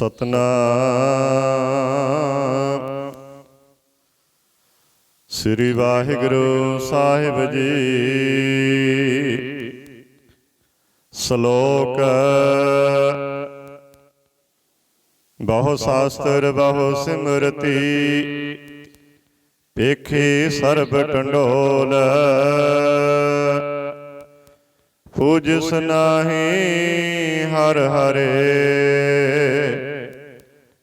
ਸਤਨਾਮ ਸ੍ਰੀ ਵਾਹਿਗੁਰੂ ਸਾਹਿਬ ਜੀ। ਸ਼ਲੋਕ ਬਹੁ ਸ਼ਾਸਤਰ ਬਹੁ ਸਿਮਰਤੀ ਵੇਖੇ ਸਰਬ ਟੰਡੋਲ। ਪੂਜਸ ਨਾਹੀ ਹਰ ਹਰੇ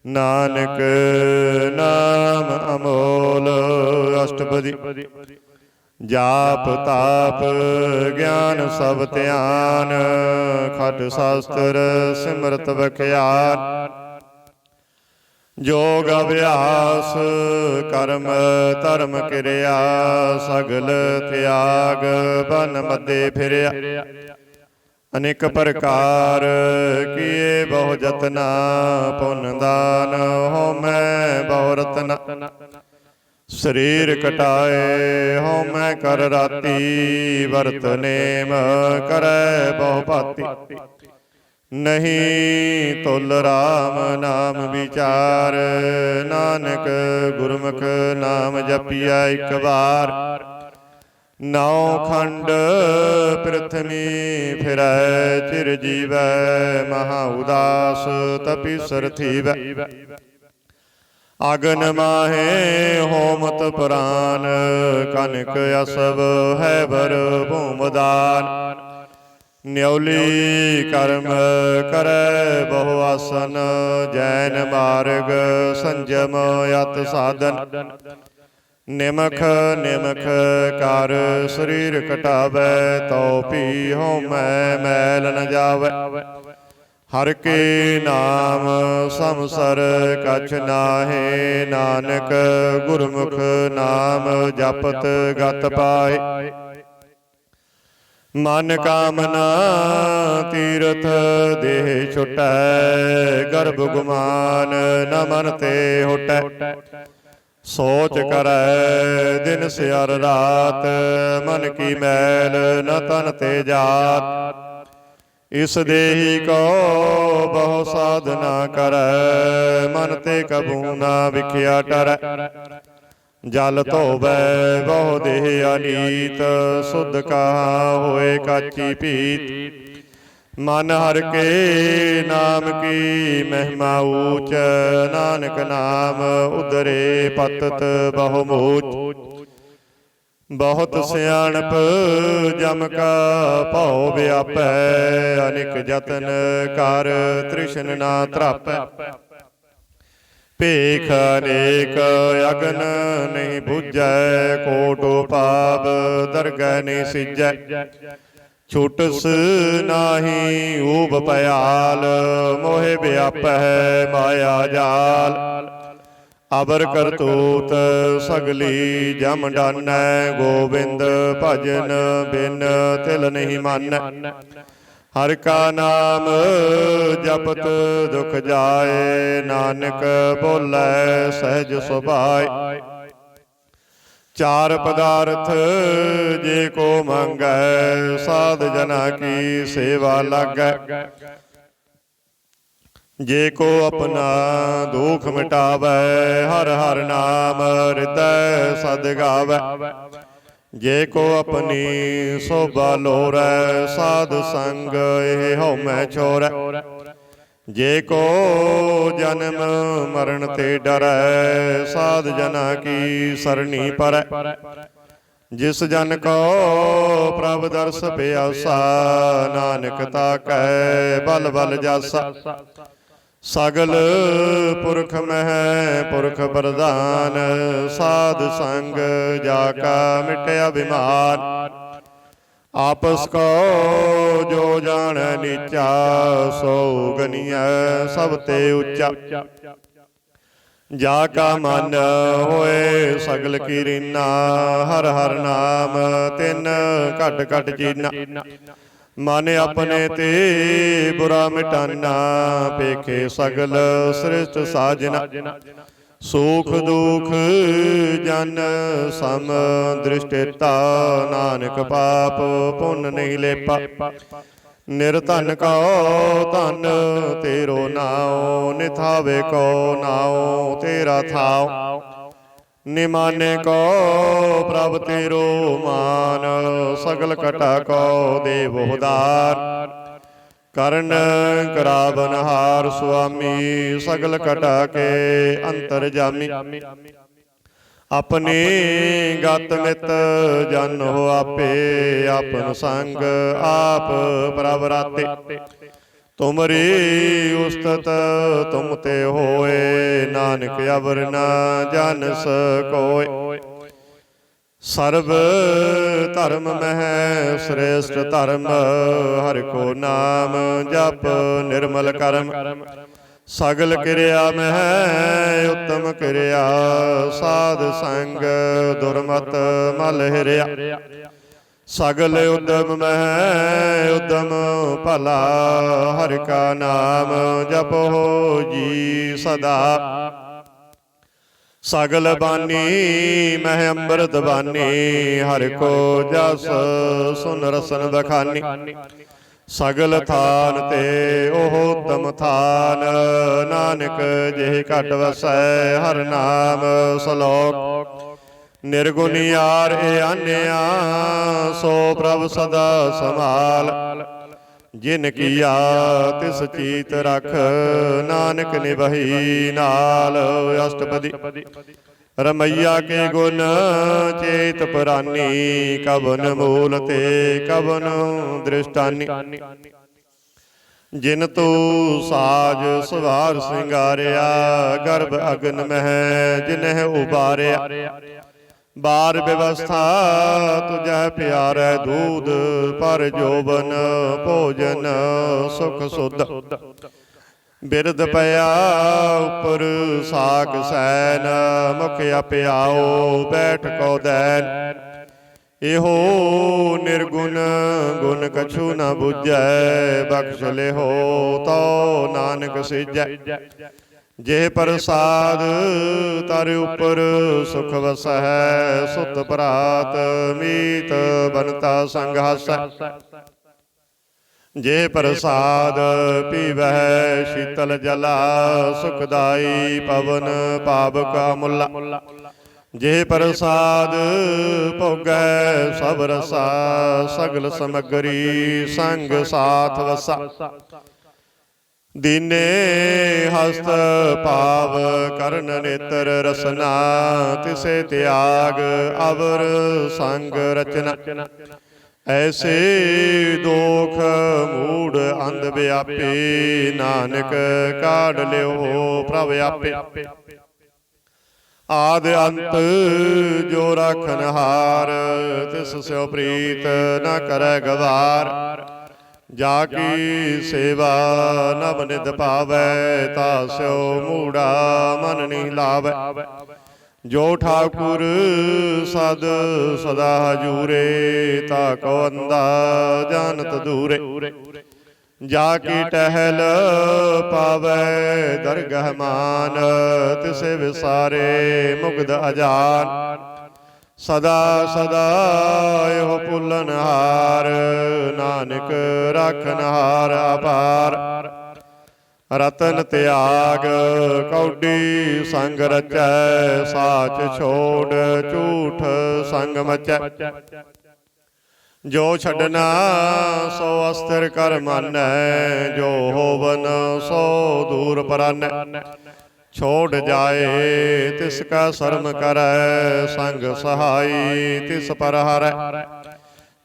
ਨਾਨਕ ਨਾਮ ਅਮੋਲ। ਅਸ਼ਟਪਦੀ। ਜਾਪ ਤਾਪ ਗਿਆਨ ਸਭ ਧਿਆਨ ਖਟ ਸ਼ਾਸਤਰ ਸਿਮਰਤ ਬਖਿਆਨ। ਜੋਗ ਅਭਿਆਸ ਕਰਮ ਧਰਮ ਕਿਰਿਆ ਸਗਲ ਤਿਆਗ ਬਨ ਮੱਦੇ ਫਿਰਿਆ। ਅਨੇਕ ਪ੍ਰਕਾਰ ਕੀਏ ਬਹੁ ਜਤਨਾ ਪੁੰਨ ਦਾਨ ਹਉਮੈ ਬਹੁ ਰਤਨਾ। ਸਰੀਰ ਕਟਾਏ ਹਉਮੈ ਕਰ ਰਾਤੀ ਵਰਤ ਨੇਮ ਕਰੈ ਬਹੁ ਭਾਤੀ। ਨਹੀਂ ਤੁਲ ਰਾਮ ਨਾਮ ਵਿਚਾਰ ਨਾਨਕ ਗੁਰਮੁਖ ਨਾਮ ਜਪੀਐ ਇੱਕ ਵਾਰ। ਨੌ ਖੰਡ ਪ੍ਰਿਥਵੀ ਫਿਰੈ ਚਿਰ ਜੀਵੈ ਮਹਾ ਉਦਾਸ ਤਪੀਸਰ ਥੀਵੈ। ਅਗਨ ਮਾਹੇ ਹੋਮਤ ਪ੍ਰਾਨ ਕਨਕ ਅਸਵ ਹੈ ਬਰ ਭੂਮਦਾਨ। ਨਿਉਲੀ ਕਰਮ ਕਰੈ ਬਹੁ ਆਸਨ ਜੈਨ ਮਾਰਗ ਸੰਜਮ ਅਤ ਸਾਧਨ। ਨਿਮਖ ਨਿਮਖ ਕਰ ਸਰੀਰ ਕਟਾਵੈ ਤਉ ਪੀ ਹਉਮੈ ਮੈਲ ਨ ਜਾਵੈ। ਹਰ ਕੇ ਨਾਮ ਸੰਸਰ ਕਛ ਨਾਹੇ ਨਾਨਕ ਗੁਰਮੁਖ ਨਾਮ ਜਪਤ ਗਤ ਪਾਏ। ਮਨ ਕਾਮਨਾ ਤੀਰਥ ਦੇਹ ਛੁਟੈ ਗਰਭ ਗੁਮਾਨ ਨ ਮਨ ਤੇ ਹੁਟੈ। ਸੋਚ ਕਰੈ ਦਿਨ ਸਿਆਰ ਰਾਤ ਮਨ ਕੀ ਮੈਲ ਨ ਤਨ ਤੇ ਜਾਤ। ਇਸ ਦੇਹੀ ਕੋ ਬਹੁ ਸਾਧਨਾ ਕਰੈ ਮਨ ਤੇ ਕਬੂ ਨਾ ਵਿਖਿਆ ਟਰੈ। ਜਲ ਧੋਵੈ ਬਹੁ ਦੇਹ ਅਨੀਤ ਸੁਧ ਕਹਾ ਹੋਏ ਕਾਚੀ ਭੀਤ। ਮਨ ਹਰ ਕੇ ਨਾਮ ਕੀ ਮਹਿਮਾ ਊਚ ਨਾਨਕ ਨਾਮ ਉਦਰੇ ਪਤਤ ਬਹੁ ਮੂਚ। ਬਹੁਤ ਸਿਆਣਪ ਜਮ ਕਾ ਭਉ ਵਿਆਪੈ ਅਨੇਕ ਜਤਨ ਕਰ ਤ੍ਰਿਸ਼ਨ ਨਾ ਤਰਾਪੈ। ਭੇਖ ਅਨੇਕ ਅਗਨ ਨਹੀਂ ਬੁਝੈ ਕੋਟ ਪਾਪ ਦਰਗਹਿ ਨਹੀਂ ਸਿਜੈ। ਛੁਟਸ ਨਾਹੀ ਊਬ ਭਿਆਲ ਮੋਹਿ ਵਿਆਪੈ ਮਾਇਆ ਜਾਲ। ਅਬਰ ਕਰਤੂਤ ਸਗਲੀ ਜਮ ਡਾਨੈ ਗੋਬਿੰਦ ਭਜਨ ਬਿਨ ਤਿਲ ਨਹੀਂ ਮਾਨੈ। ਹਰਿ ਕਾ ਨਾਮ ਜਪਤ ਦੁਖ ਜਾਏ ਨਾਨਕ ਬੋਲੇ ਸਹਿਜ ਸੁਭਾਏ। ਚਾਰ ਪਦਾਰਥ ਜੇ ਕੋ ਮੰਗੈ ਸਾਧ ਜਨਾ ਕੀ ਸੇਵਾ ਲਾਗੈ। ਜੇ ਕੋ ਆਪਣਾ ਦੁਖ ਮਿਟਾਵੈ ਹਰ ਹਰ ਨਾਮ ਹਿਰਦੈ ਸਦ ਗਾਵੈ। ਜੇ ਕੋ ਆਪਣੀ ਸੋਭਾ ਲੋਰੈ ਸਾਧ ਸੰਗ ਇਹ ਹਉਮੈ ਛੋਰੈ। ਜੇ ਕੋ ਜਨਮ ਮਰਨ ਤੇ ਡਰੈ ਸਾਧ ਜਨਾ ਕੀ ਸਰਣੀ ਪਰੈ। ਜਿਸ ਜਨ ਕੋ ਪ੍ਰਭ ਦਰਸ ਪਿਆਸਾ ਨਾਨਕ ਤਾਕੈ ਬਲ ਬਲ ਜਾਸਾ। ਸਗਲ ਪੁਰਖ ਮਹਿ ਪੁਰਖ ਪ੍ਰਧਾਨ ਸਾਧ ਸੰਗ ਜਾ ਕਾ ਮਿਟਿਆ ਬਿਮਾਨ। ਆਪਸ ਕੋ ਜੋ ਜਾਣੈ ਨੀਚਾ ਸੋ ਗਨੀਐ ਸਭ ਤੇ ਉੱਚਾ। ਜਾ ਕਾ ਮਨ ਹੋਏ ਸਗਲ ਕੀ ਰੀਨਾ ਹਰ ਹਰ ਨਾਮ ਤਿਨ ਘਟ ਘਟ ਚੀਨਾ। ਮਨ ਆਪਣੇ ਤੇ ਬੁਰਾ ਮਿਟਾਨਾ ਪੇਖੇ ਸਗਲ ਸ੍ਰਿਸ਼ਟ ਸਾਜਨਾ। ਸੁਖ ਦੁਖ ਜਨ ਸਮ ਦ੍ਰਿਸ਼ਟਿਤਾ ਨਾਨਕ ਪਾਪ ਪੁੰਨ ਨਹੀਂ ਲੇਪਾ। ਨਿਰਧਨ ਕਉ ਧਨ ਤੇਰੋ ਨਾਉ, ਨਿਥਾਵੇ ਕੋ ਨਾਉ ਤੇਰਾ ਥਾਉ। ਨਿਮਾਨੇ ਕੋ ਪ੍ਰਭ ਤੇਰੋ ਮਾਨ, ਸਗਲ ਘਟਾ ਕੋ ਦੇਵ ਉਦਾਰ। ਕਰਨ ਕਰਾਵਨਹਾਰ ਸੁਆਮੀ, ਸਗਲ ਘਟਾ ਕੇ ਅੰਤਰ ਜਾਮੀ। ਆਪਣੀ ਗਤ ਮਿਤ ਜਾਨੋ ਆਪੇ, ਆਪਨ ਸੰਗ ਆਪ ਪ੍ਰਭ ਰਾਤੇ। ਤੁਮਰੀ ਉਸਤਤ ਤੁਮ ਤੇ ਹੋਏ, ਨਾਨਕ ਅਵਰ ਨਾ ਜਾਨਸ ਕੋਇ। ਸਰਬ ਧਰਮ ਮਹਿ ਸ੍ਰੇਸ਼ਟ ਧਰਮ, ਹਰਿ ਕੋ ਨਾਮ ਜਪ ਨਿਰਮਲ ਕਰਮ। ਸਗਲ ਕਿਰਿਆ ਮਹਿ ਉਤਮ ਕਿਰਿਆ, ਸਾਧ ਸੰਗ ਦੁਰਮਤ ਮਲ ਹਿਰਿਆ। ਸਗਲ ਉਦਮ ਮਹਿ ਉਦਮ ਭਲਾ, ਹਰਿ ਕਾ ਨਾਮ ਜਪੋ ਜੀ ਸਦਾ। ਸਗਲ ਬਾਣੀ ਮਹਿ ਅੰਮ੍ਰਿਤ ਬਾਣੀ, ਹਰਿ ਕੋ ਜਸ ਸੁਨ ਰਸਨ ਬਖਾਨੀ। ਸਗਲ ਥਾਨ ਤੇ ਉਹ ਉਤਮ ਥਾਨ, ਨਾਨਕ ਜਿਹ ਘਟ ਵਸੈ ਹਰਿ ਨਾਮ ਸਲੋਕ। ਨਿਰਗੁਣਿਆਰ ਏ ਆਨਿਆ, ਸੋ ਪ੍ਰਭ ਸਦਾ ਸੰਭਾਲ। ਜਿਨ ਕੀਆ ਤਿਸ ਚੀਤ ਰਖ, ਨਾਨਕ ਨਿਭਈ ਨਾਲ। ਅਸ਼ਟਪਦੀ। ਰਮਈਆ ਕੇ ਗੁਣ ਚੇਤ ਪੁਰਾਨੀ, ਕਵਨ ਮੂਲ ਤੇ ਕਵਨ ਦ੍ਰਿਸ਼ਟਾਨੀ। ਜਿਨ ਤੂੰ ਸਾਜ ਸਵਾਰ ਸਿੰਗਾਰਿਆ, ਗਰਭ ਅਗਨ ਮਹਿ ਜਿਨਹਿ ਉਬਾਰਿਆ। ਬਾਰ ਵਿਵਸਥਾ ਤੁਝੈ ਪਿਆਰੈ ਦੂਧ, ਪਰ ਜੋਬਨ ਭੋਜਨ ਸੁਖ ਸੁਧ। ਬਿਰਧ ਪਿਆ ਉਪਰ ਸਾਕ ਸੈਨ, ਮੁਖ ਅਪਿਆਓ ਬੈਠ ਕੋ ਦੈਨ। ਇਹੋ ਨਿਰਗੁਣ ਗੁਣ ਕਛੂ ਨ ਬੁਝੈ, ਬਖਸ਼ ਲਿਹੋ ਤੋ ਨਾਨਕ ਸਿਜੈ। ਜੇ ਪ੍ਰਸਾਦ ਤਰ ਉਪਰ ਸੁਖ ਵਸੈ, ਸੁਤ ਭਰਾਤ ਮੀਤ ਬਨਤਾ ਸੰਗ ਹਾਸੈ। ਜੇ ਪ੍ਰਸਾਦ ਪੀਵਹਿ ਸ਼ੀਤਲ ਜਲਾ, ਸੁਖਦਾਈ ਪਵਨ ਪਾਵਕਾ ਮੁਲਾ। ਜੇ ਪ੍ਰਸਾਦ ਭੋਗੈ ਸਭ ਰਸਾ, ਸਗਲ ਸਮਗਰੀ ਸੰਗ ਸਾਥ ਵਸਾ। ਦੀਨੇ ਹਸਤ ਭਾਵ ਕਰਨ ਨੇਤਰ ਰਸਨਾ, ਤਿਸੇ ਤਿਆਗ ਅਵਰ ਸੰਗ ਰਚਨਾ। ਐਸੇ ਦੋਖ ਮੂੜ ਅੰਧ ਵਿਆਪੇ, ਨਾਨਕ ਕਾਢ ਲਿਓ ਪ੍ਰਭ ਆਪੇ। ਆਦ ਅੰਤ ਜੋ ਰਾਖਨ ਹਾਰ, ਤਿਸ ਸਿਓ ਪ੍ਰੀਤ ਨ ਕਰੈ ਗਵਾਰ। ਜਾ ਕੀ ਸੇਵਾ ਨਭ ਨਿਧ ਭਾਵੈ, ਤਾ ਸਿਓ ਮੂੜਾ ਮਨ ਨਹੀਂ ਲਾਵੈ। ਜੋ ਠਾਕੁਰ ਸਦ ਸਦਾ ਹਜੂਰੇ, ਤਾ ਕੋ ਅੰਦਾ ਜਾਨਤ ਦੂਰੇ। ਜਾ ਕੀ ਟਹਿਲ ਪਾਵੈ ਦਰਗਹ ਮਾਨ, ਤਿਸੇ ਵਿਸਾਰੇ ਮੁਗਧ ਅਜਾਨ। ਸਦਾ ਸਦਾ ਇਹੋ ਭੁੱਲਨਹਾਰ, ਨਾਨਕ ਰਾਖਨਹਾਰ ਅਪਾਰ। ਰਤਨ ਤਿਆਗ ਕੌਡੀ ਸੰਗ ਰਚੈ, ਸਾਚ ਛੋੜ ਝੂਠ ਸੰਗ ਮਚੈ। ਜੋ ਛੱਡਣਾ ਸੋ ਅਸਥਿਰ ਕਰ ਮਾਨੈ, ਜੋ ਹੋਵਨ ਸੋ ਦੂਰ ਪਰਾਨੈ। ਛੋੜ ਜਾਏ ਤਿਸ ਕਾ ਸ਼ਰਮ ਕਰੈ, ਸੰਗ ਸਹਾਈ ਤਿਸ ਪਰ ਹਰੈ।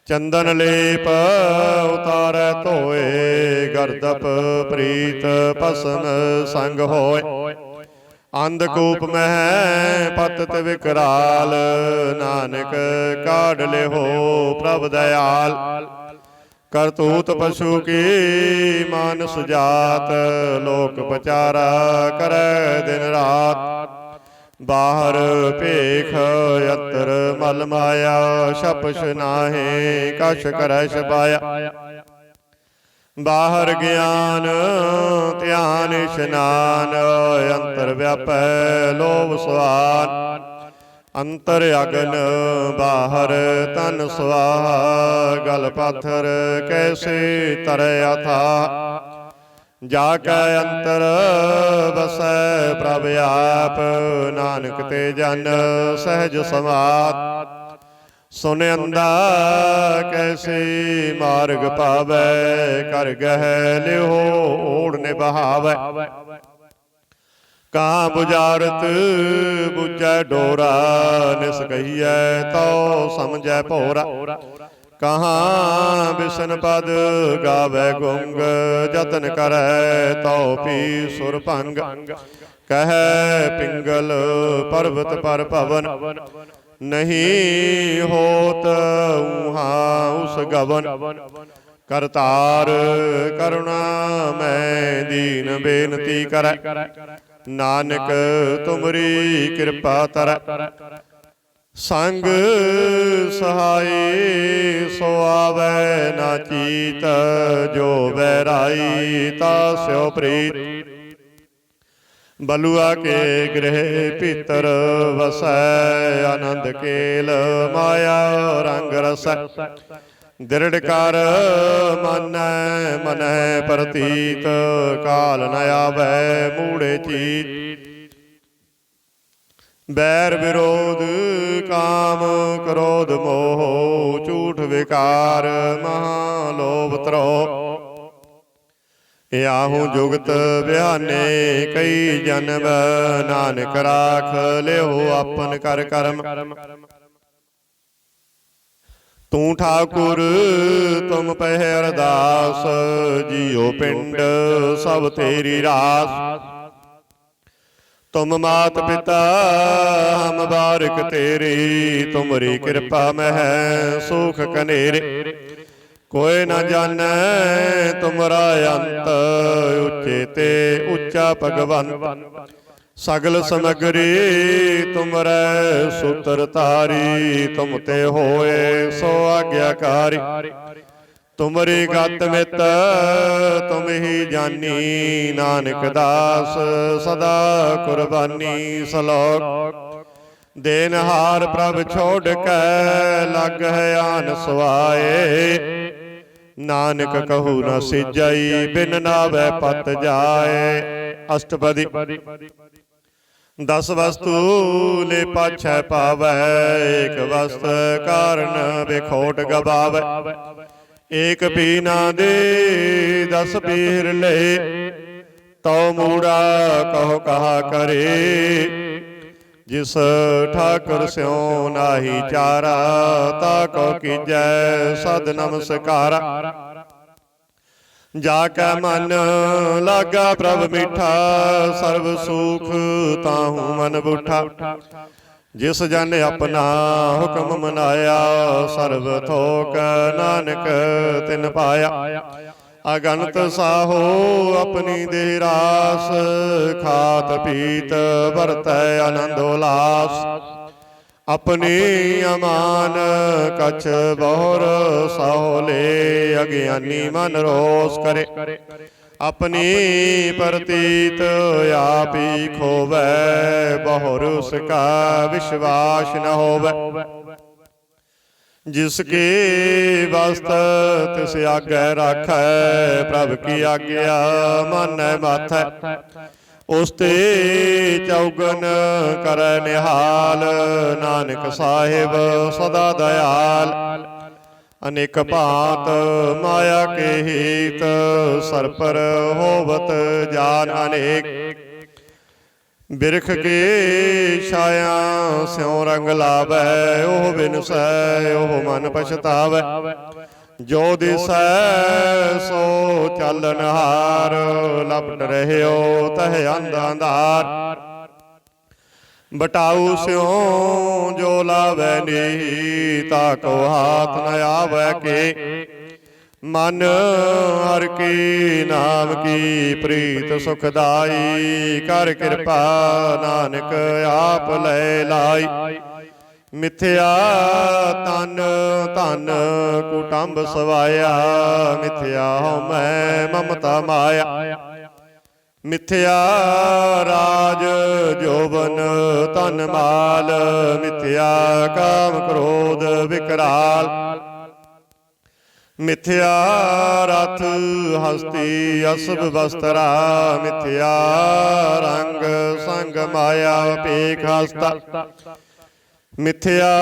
ਚੰਦਨ ਲੇਪ ਉਤਾਰੈ ਧੋਏ, ਗਰਦਪ ਪ੍ਰੀਤ ਭਸਮ ਸੰਗ ਹੋਏ। ਅੰਧਕੂਪ ਮਹਿ ਪਤਿਤ ਵਿਕਰਾਲ, ਨਾਨਕ ਕਾਢ ਲਿਹੋ ਪ੍ਰਭ ਦਇਆਲ। ਕਰਤੂਤ ਪਸ਼ੂ ਕੀ ਮਾਨਸ ਜਾਤ, ਲੋਕ ਪਚਾਰਾ ਕਰੈ ਦਿਨ ਰਾਤ। ਬਾਹਰ ਭੇਖ ਅਤਰ ਮਲ ਮਾਇਆ, ਛਪਛ ਨਾਹੀ ਕਛ ਕਰੈ ਛਪਾਇਆ। ਬਾਹਰ ਗਿਆਨ ਧਿਆਨ ਇਸ਼ਨਾਨ, ਅੰਤਰ ਵਿਆਪੈ ਲੋਭ ਸੁਆਨ। ਅੰਤਰ ਅਗਨ ਬਾਹਰ ਤਨ ਸੁਆਹਾ, ਗਲ ਪਾਥਰ ਕੈਸੇ ਤਰੈ ਅਥਾਹ। ਜਾ ਕੈ ਅੰਤਰ ਵਸੈ ਪ੍ਰਭ ਆਪ, ਨਾਨਕ ਤੇ ਜਨ ਸਹਿਜ ਸਮਾਤ। ਸੁਨ ਅੰਦਾ ਕੈਸੇ ਮਾਰਗ ਪਾਵੈ, ਕਰ ਗਹਿ ਲਿਓ ਓੜ ਨਿਭਾਵੈ। ਕਾਂ ਬੁਝਾਰਤ ਬੁਝੈ ਡੋਰਾ, ਨਿਸ ਕਹੀਐ ਤਉ ਸਮਝੈ ਭੋਰਾ। ਕਹਾਂ ਬਿਸ਼ਨ ਪਦ ਗਾਵੈ ਗੁੰਗ, ਜਤਨ ਕਰੈ ਤਉ ਪੀ ਸੁਰ ਭੰਗ। ਕਹੈ ਪਿੰਗਲ ਪਰਬਤ ਪਰ ਭਵਨ, ਨਹੀਂ ਹੋਤ ਊਹਾਂ ਉਸ ਗਵਨ। ਕਰਤਾਰ ਕਰੁਣਾ ਮੈਂ ਦੀਨ ਬੇਨਤੀ ਕਰੈ, ਨਾਨਕ ਤੁਮਰੀ ਕਿਰਪਾ ਤਰੈ। ਸੰਗ ਸਹਾਈ ਸੋ ਆਵੈ ਨਾ ਚੀਤ, ਜੋ ਬੈਰਾਈ ਤਾ ਸਿਓ ਪ੍ਰੀਤ। ਬਲੂਆ ਕੇ ਗ੍ਰਹਿ ਭੀਤਰ ਵਸੈ, ਆਨੰਦ ਕੇਲ ਮਾਇਆ ਰੰਗ ਰਸੈ। ਦ੍ਰਿੜ ਕਰ ਮਾਨੈ ਮਨੈ ਪ੍ਰਤੀਤ, ਕਾਲ ਨ ਆਵੈ ਮੂੜੇ ਚੀਤ। ਬੈਰ ਵਿਰੋਧ ਕਾਮ ਕ੍ਰੋਧ ਮੋਹ, ਝੂਠ ਵਿਕਾਰ ਮਹਾ ਲੋਭ ਤਰੋਹ। ਆਹੂ ਜੁਗਤ ਬਿਹਾਨੇ ਕਈ ਜਨਮ, ਨਾਨਕ ਰਾਖ ਲਿਓ ਆਪਨ ਕਰ ਕਰਮ। ਤੂੰ ਠਾਕੁਰ ਤੁਮ ਪਹਿ ਅਰਦਾਸ, ਜੀਉ ਪਿੰਡ ਸਭ ਤੇਰੀ ਰਾਸ। ਤੁਮ ਮਾਤ ਪਿਤਾ ਹਮ ਬਾਰਿਕ ਤੇਰੀ, ਤੁਮਰੀ ਕਿਰਪਾ ਮਹਿ ਸੁਖ ਕਨੇਰੇ। ਕੋਈ ਨਾ ਜਾਣੈ ਤੁਮਰਾ ਅੰਤ, ਉੱਚੇ ਤੇ ਉੱਚਾ ਭਗਵੰਤ। ਸਗਲ ਸਮਗਰੀ ਤੁਮਰੈ ਸੂਤਰ ਧਾਰੀ, ਤੁਮ ਤੇ ਹੋਏ ਸੋ ਆਗਿਆਕਾਰੀ। ਤੁਮਰੀ ਗਤ ਮਿਤ ਤੁਮ ਹੀ ਜਾਨੀ, ਨਾਨਕ ਦਾਸ ਸਦਾ ਕੁਰਬਾਨੀ। ਸਲੋਕ ਦੇਨਹਾਰ ਪ੍ਰਭ ਛੋੜ ਕੈ, ਲਗ ਹੈ ਆਨ ਸੁਆਏ। ਨਾਨਕ ਕਹੂ ਨ ਸਿਜਈ, ਬਿਨ ਨਾਵੈ ਪਤ ਜਾਏ। ਅਸ਼ਟਪਦੀ। ਦਸ ਵਸਤੂ ਲੈ ਪਾਛੈ ਪਾਵੈ, ਏਕ ਵਸਤ ਕਾਰਨ ਬਿਖੋਟ ਗਵਾਵੈ। ਏਕ ਪੀ ਨਾ ਦੇ ਦਸ ਪੀਰ ਲੈ, ਤਉ ਮੂੜਾ ਕਹੋ ਕਹਾ ਕਰੇ। ਜਿਸ ਠਾਕੁਰ ਸਿਉ ਨਾਹੀ ਚਾਰਾ, ਤਾ ਕੋ ਕੀਜੈ ਸਦ ਨਮਸਕਾਰਾ। ਜਾ ਕੈ ਮਨ ਲਾਗਾ ਪ੍ਰਭ ਮੀਠਾ, ਸਰਬ ਸੁਖ ਤਾਹੂ ਮਨ ਬੂਠਾ। ਜਿਸ ਜਨ ਆਪਣਾ ਹੁਕਮ ਮਨਾਇਆ, ਸਰਬ ਥੋਕ ਨਾਨਕ ਤਿਨ ਪਾਇਆ। ਅਗਨਤ ਸਾਹੋ ਆਪਣੀ ਦੇਹ ਰਾਸ, ਖਾਤ ਪੀਤ ਵਰਤੈ ਆਨੰਦ ਉਲਾਸ। ਆਪਣੀ ਅਮਾਨ ਕਛ ਬਹੁਰ ਸਾਹੋ ਲੇ, ਅਗਿਆਨੀ ਮਨ ਰੋਸ ਕਰੇ। ਆਪਣੀ ਪ੍ਰਤੀਤ ਆਪੀ ਖੋਵੈ, ਬਹੁਰ ਉਸਕਾ ਵਿਸ਼ਵਾਸ ਨ ਹੋਵੈ। ਜਿਸ ਕੀ ਵਸਤ ਤਿਸ ਆਗੈ ਰਾਖੈ, ਪ੍ਰਭ ਕੀ ਆਗਿਆ ਮਾਨੈ ਮਾਥੈ। ਉਸ ਤੇ ਚੌਗਨ ਕਰੈ ਨਿਹਾਲ, ਨਾਨਕ ਸਾਹਿਬ ਸਦਾ ਦਇਆਲ। ਅਨੇਕ ਭਾਂਤ ਮਾਇਆ ਕੇ ਹੀਤ, ਸਰਪਰ ਹੋਵਤ ਜਾਨ ਅਨੇਕ। ਬਿਰਖ ਕੇ ਛਾਇਆ ਸਿਉ ਰੰਗ ਲਾਵੈ, ਉਹ ਬਿਨਸੈ ਉਹ ਮਨ ਪਛਤਾਵੈ। ਜੋ ਦਿਸੈ ਸੋ ਚਾਲਨ ਹਾਰ, ਲਪਟ ਰਹਿਓ ਤਹ ਅੰਧ ਅੰਧਾਰ। ਬਟਾਊ ਸਿਉ ਜੋ ਲਾਵੈ ਨੀ, ਤਾ ਕੋ ਹਾਥ ਨ ਆਵੈ ਕੇ। ਮਨ ਹਰਿ ਕੀ ਨਾਮ ਕੀ ਪ੍ਰੀਤ ਸੁਖਦਾਈ, ਕਰ ਕਿਰਪਾ ਨਾਨਕ ਆਪ ਲੈ ਲਾਈ। ਮਿਥਿਆ ਤਨ ਧਨ ਕੁਟੰਬ ਸਵਾਇਆ, ਮਿਥਿਆ ਹਉਮੈ ਮਮਤਾ ਮਾਇਆ। ਮਿਥਿਆ ਰਾਜ ਜੋਬਨ ਧਨ ਮਾਲ, ਮਿਥਿਆ ਕਾਮ ਕ੍ਰੋਧ ਵਿਕਰਾਲ, ਮਿਥਿਆ ਰਥ ਹਸਤੀ ਅਸਭ ਵਸਤਰਾ, ਮਿਥਿਆ ਰੰਗ ਸੰਗ ਮਾਇਆ ਭੇਖ ਹਸਤਾ, ਮਿਥਿਆ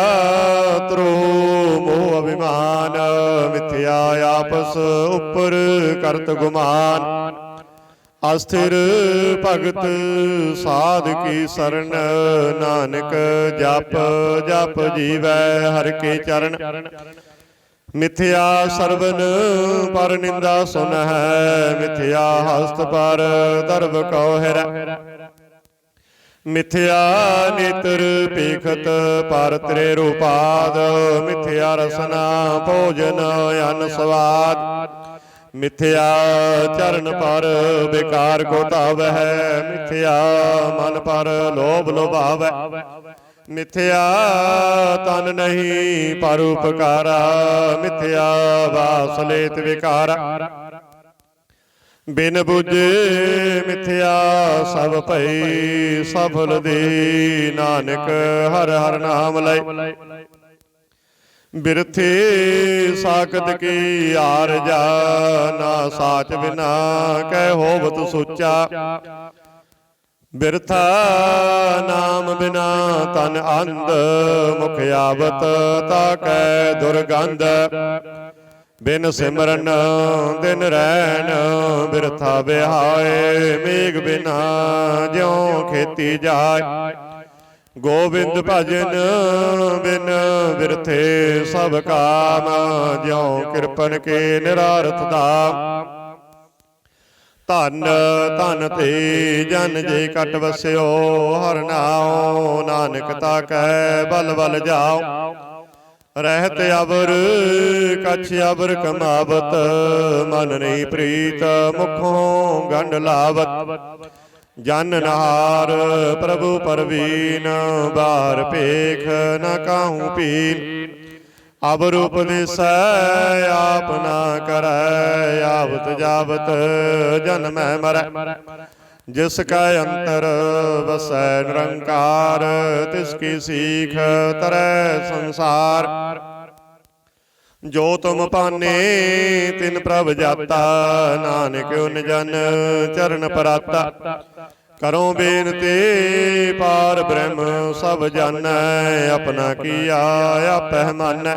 ਤਰੋਹ ਮੋਹ ਅਭਿਮਾਨ, ਮਿਥਿਆ ਆਪਸ ਉੱਪਰ ਕਰਤ ਗੁਮਾਨ, ਅਸਥਿਰ ਭਗਤ ਸਾਧ ਕੀ ਸਰਣ, ਨਾਨਕ ਜਪ ਜਪ ਜੀਵੈ ਹਰਿ ਕੇ ਚਰਨ, ਮਿਥਿਆ ਸਰਵਨ ਪਰ ਨਿੰਦਾ ਸੁਨਹਿ, ਮਿਥਿਆ ਹਸਤ ਪਰ ਦਰਬ ਕਉ ਹਿਰੈ, ਮਿਥਿਆ ਨੇਤਰ ਪੇਖਤ ਪਰ ਤ੍ਰੇ ਰੂਪਾਦ, ਮਿਥਿਆ ਰਸਨਾ ਭੋਜਨ ਅਨ ਸਵਾਦ, ਮਿਥਿਆ ਚਰਨ ਪਰ ਬਿਕਾਰ ਕੋ ਧਾਵਹਿ, ਮਿਥਿਆ ਮਨ ਪਰ ਲੋਭ ਲੋਭਾਵੈ, ਮਿਥਿਆ ਤਨ ਨਹੀਂ ਪਰ ਉਪਕਾਰਾ, ਮਿਥਿਆ ਵਾਸ ਲੇਤ ਵਿਕਾਰਾ, ਬਿਨ ਬੁਝੇ ਮਿਥਿਆ ਸਭ ਭਈ, ਸਫਲ ਦੇ ਨਾਨਕ ਹਰ ਹਰ ਨਾਮ ਲਇ, ਬਿਰਥੇ ਸਾਖਤ ਕੀ ਆਰਜਾ, ਨਾ ਸਾਚ ਬਿਨਾ ਕਹਿ ਹੋਵਤ ਸੋਚਾ, ਬਿਰਥਾ ਨਾਮ ਬਿਨਾ ਤਨ ਅੰਧ, ਮੁਖ ਆਵਤ ਤਾ ਕੈ ਦੁਰਗੰਧ, ਬਿਨ ਸਿਮਰਨ ਦਿਨ ਰੈਣ, ਬਿਰਥਾ ਵਿਹਾਏ ਮੇਘ ਬਿਨਾ ਜਿਉ ਖੇਤੀ ਜਾਏ, ਗੋਬਿੰਦ ਭਜਨ ਬਿਨ ਬਿਰਥੇ ਸਭ ਕਾਮ, ਜਿਉ ਕਿਰਪਨ ਕੇ ਨਿਰਾਰਥ ਧਾਮ, ਧਨ ਧਨ ਤੇ ਜਨ ਜੇ ਕਟ ਵਸਿਓ, ਹਰਿ ਨਾਉ ਨਾਨਕ ਤਾ ਕੈ ਬਲ ਬਲ ਜਾਓ, ਰਹਿਤ ਅਵਰ ਕਛ ਅਵਰ ਕਮਾਵਤ, ਮਨ ਨਹੀਂ ਪ੍ਰੀਤ ਮੁਖੋਂ ਗੰਢ ਲਾਵਤ, ਜਨ ਨਹਾਰ ਪ੍ਰਭੂ ਪਰਵੀਨ, ਬਾਰ ਭੇਖ ਨ ਕਾਹੂ ਪੀਨ, ਅਵਰ ਉਪਦੇਸੈ ਆਪ ਨਾ ਕਰੈ, ਆਵਤ ਜਾਵਤ ਜਨਮੈ ਮਰੈ, ਜਿਸ ਕੈ ਅੰਤਰ ਵਸੈ ਨਿਰੰਕਾਰ, ਤਿਸ ਕੀ ਸੀਖ ਤਰੈ ਸੰਸਾਰ, ਜੋ ਤੁਮ ਪਾਨੇ ਤਿਨ ਪ੍ਰਭ ਜਾਤਾ, ਨਾਨਕ ਉਨ ਜਨ ਚਰਨ ਪਰਾਤਾ, ਕਰੋ ਬੇਨਤੀ ਪਾਰ ਬ੍ਰਹਮ ਸਭ ਜਾਣੈ, ਆਪਣਾ ਕੀਆ ਆਪਹਿ ਮਾਨੈ,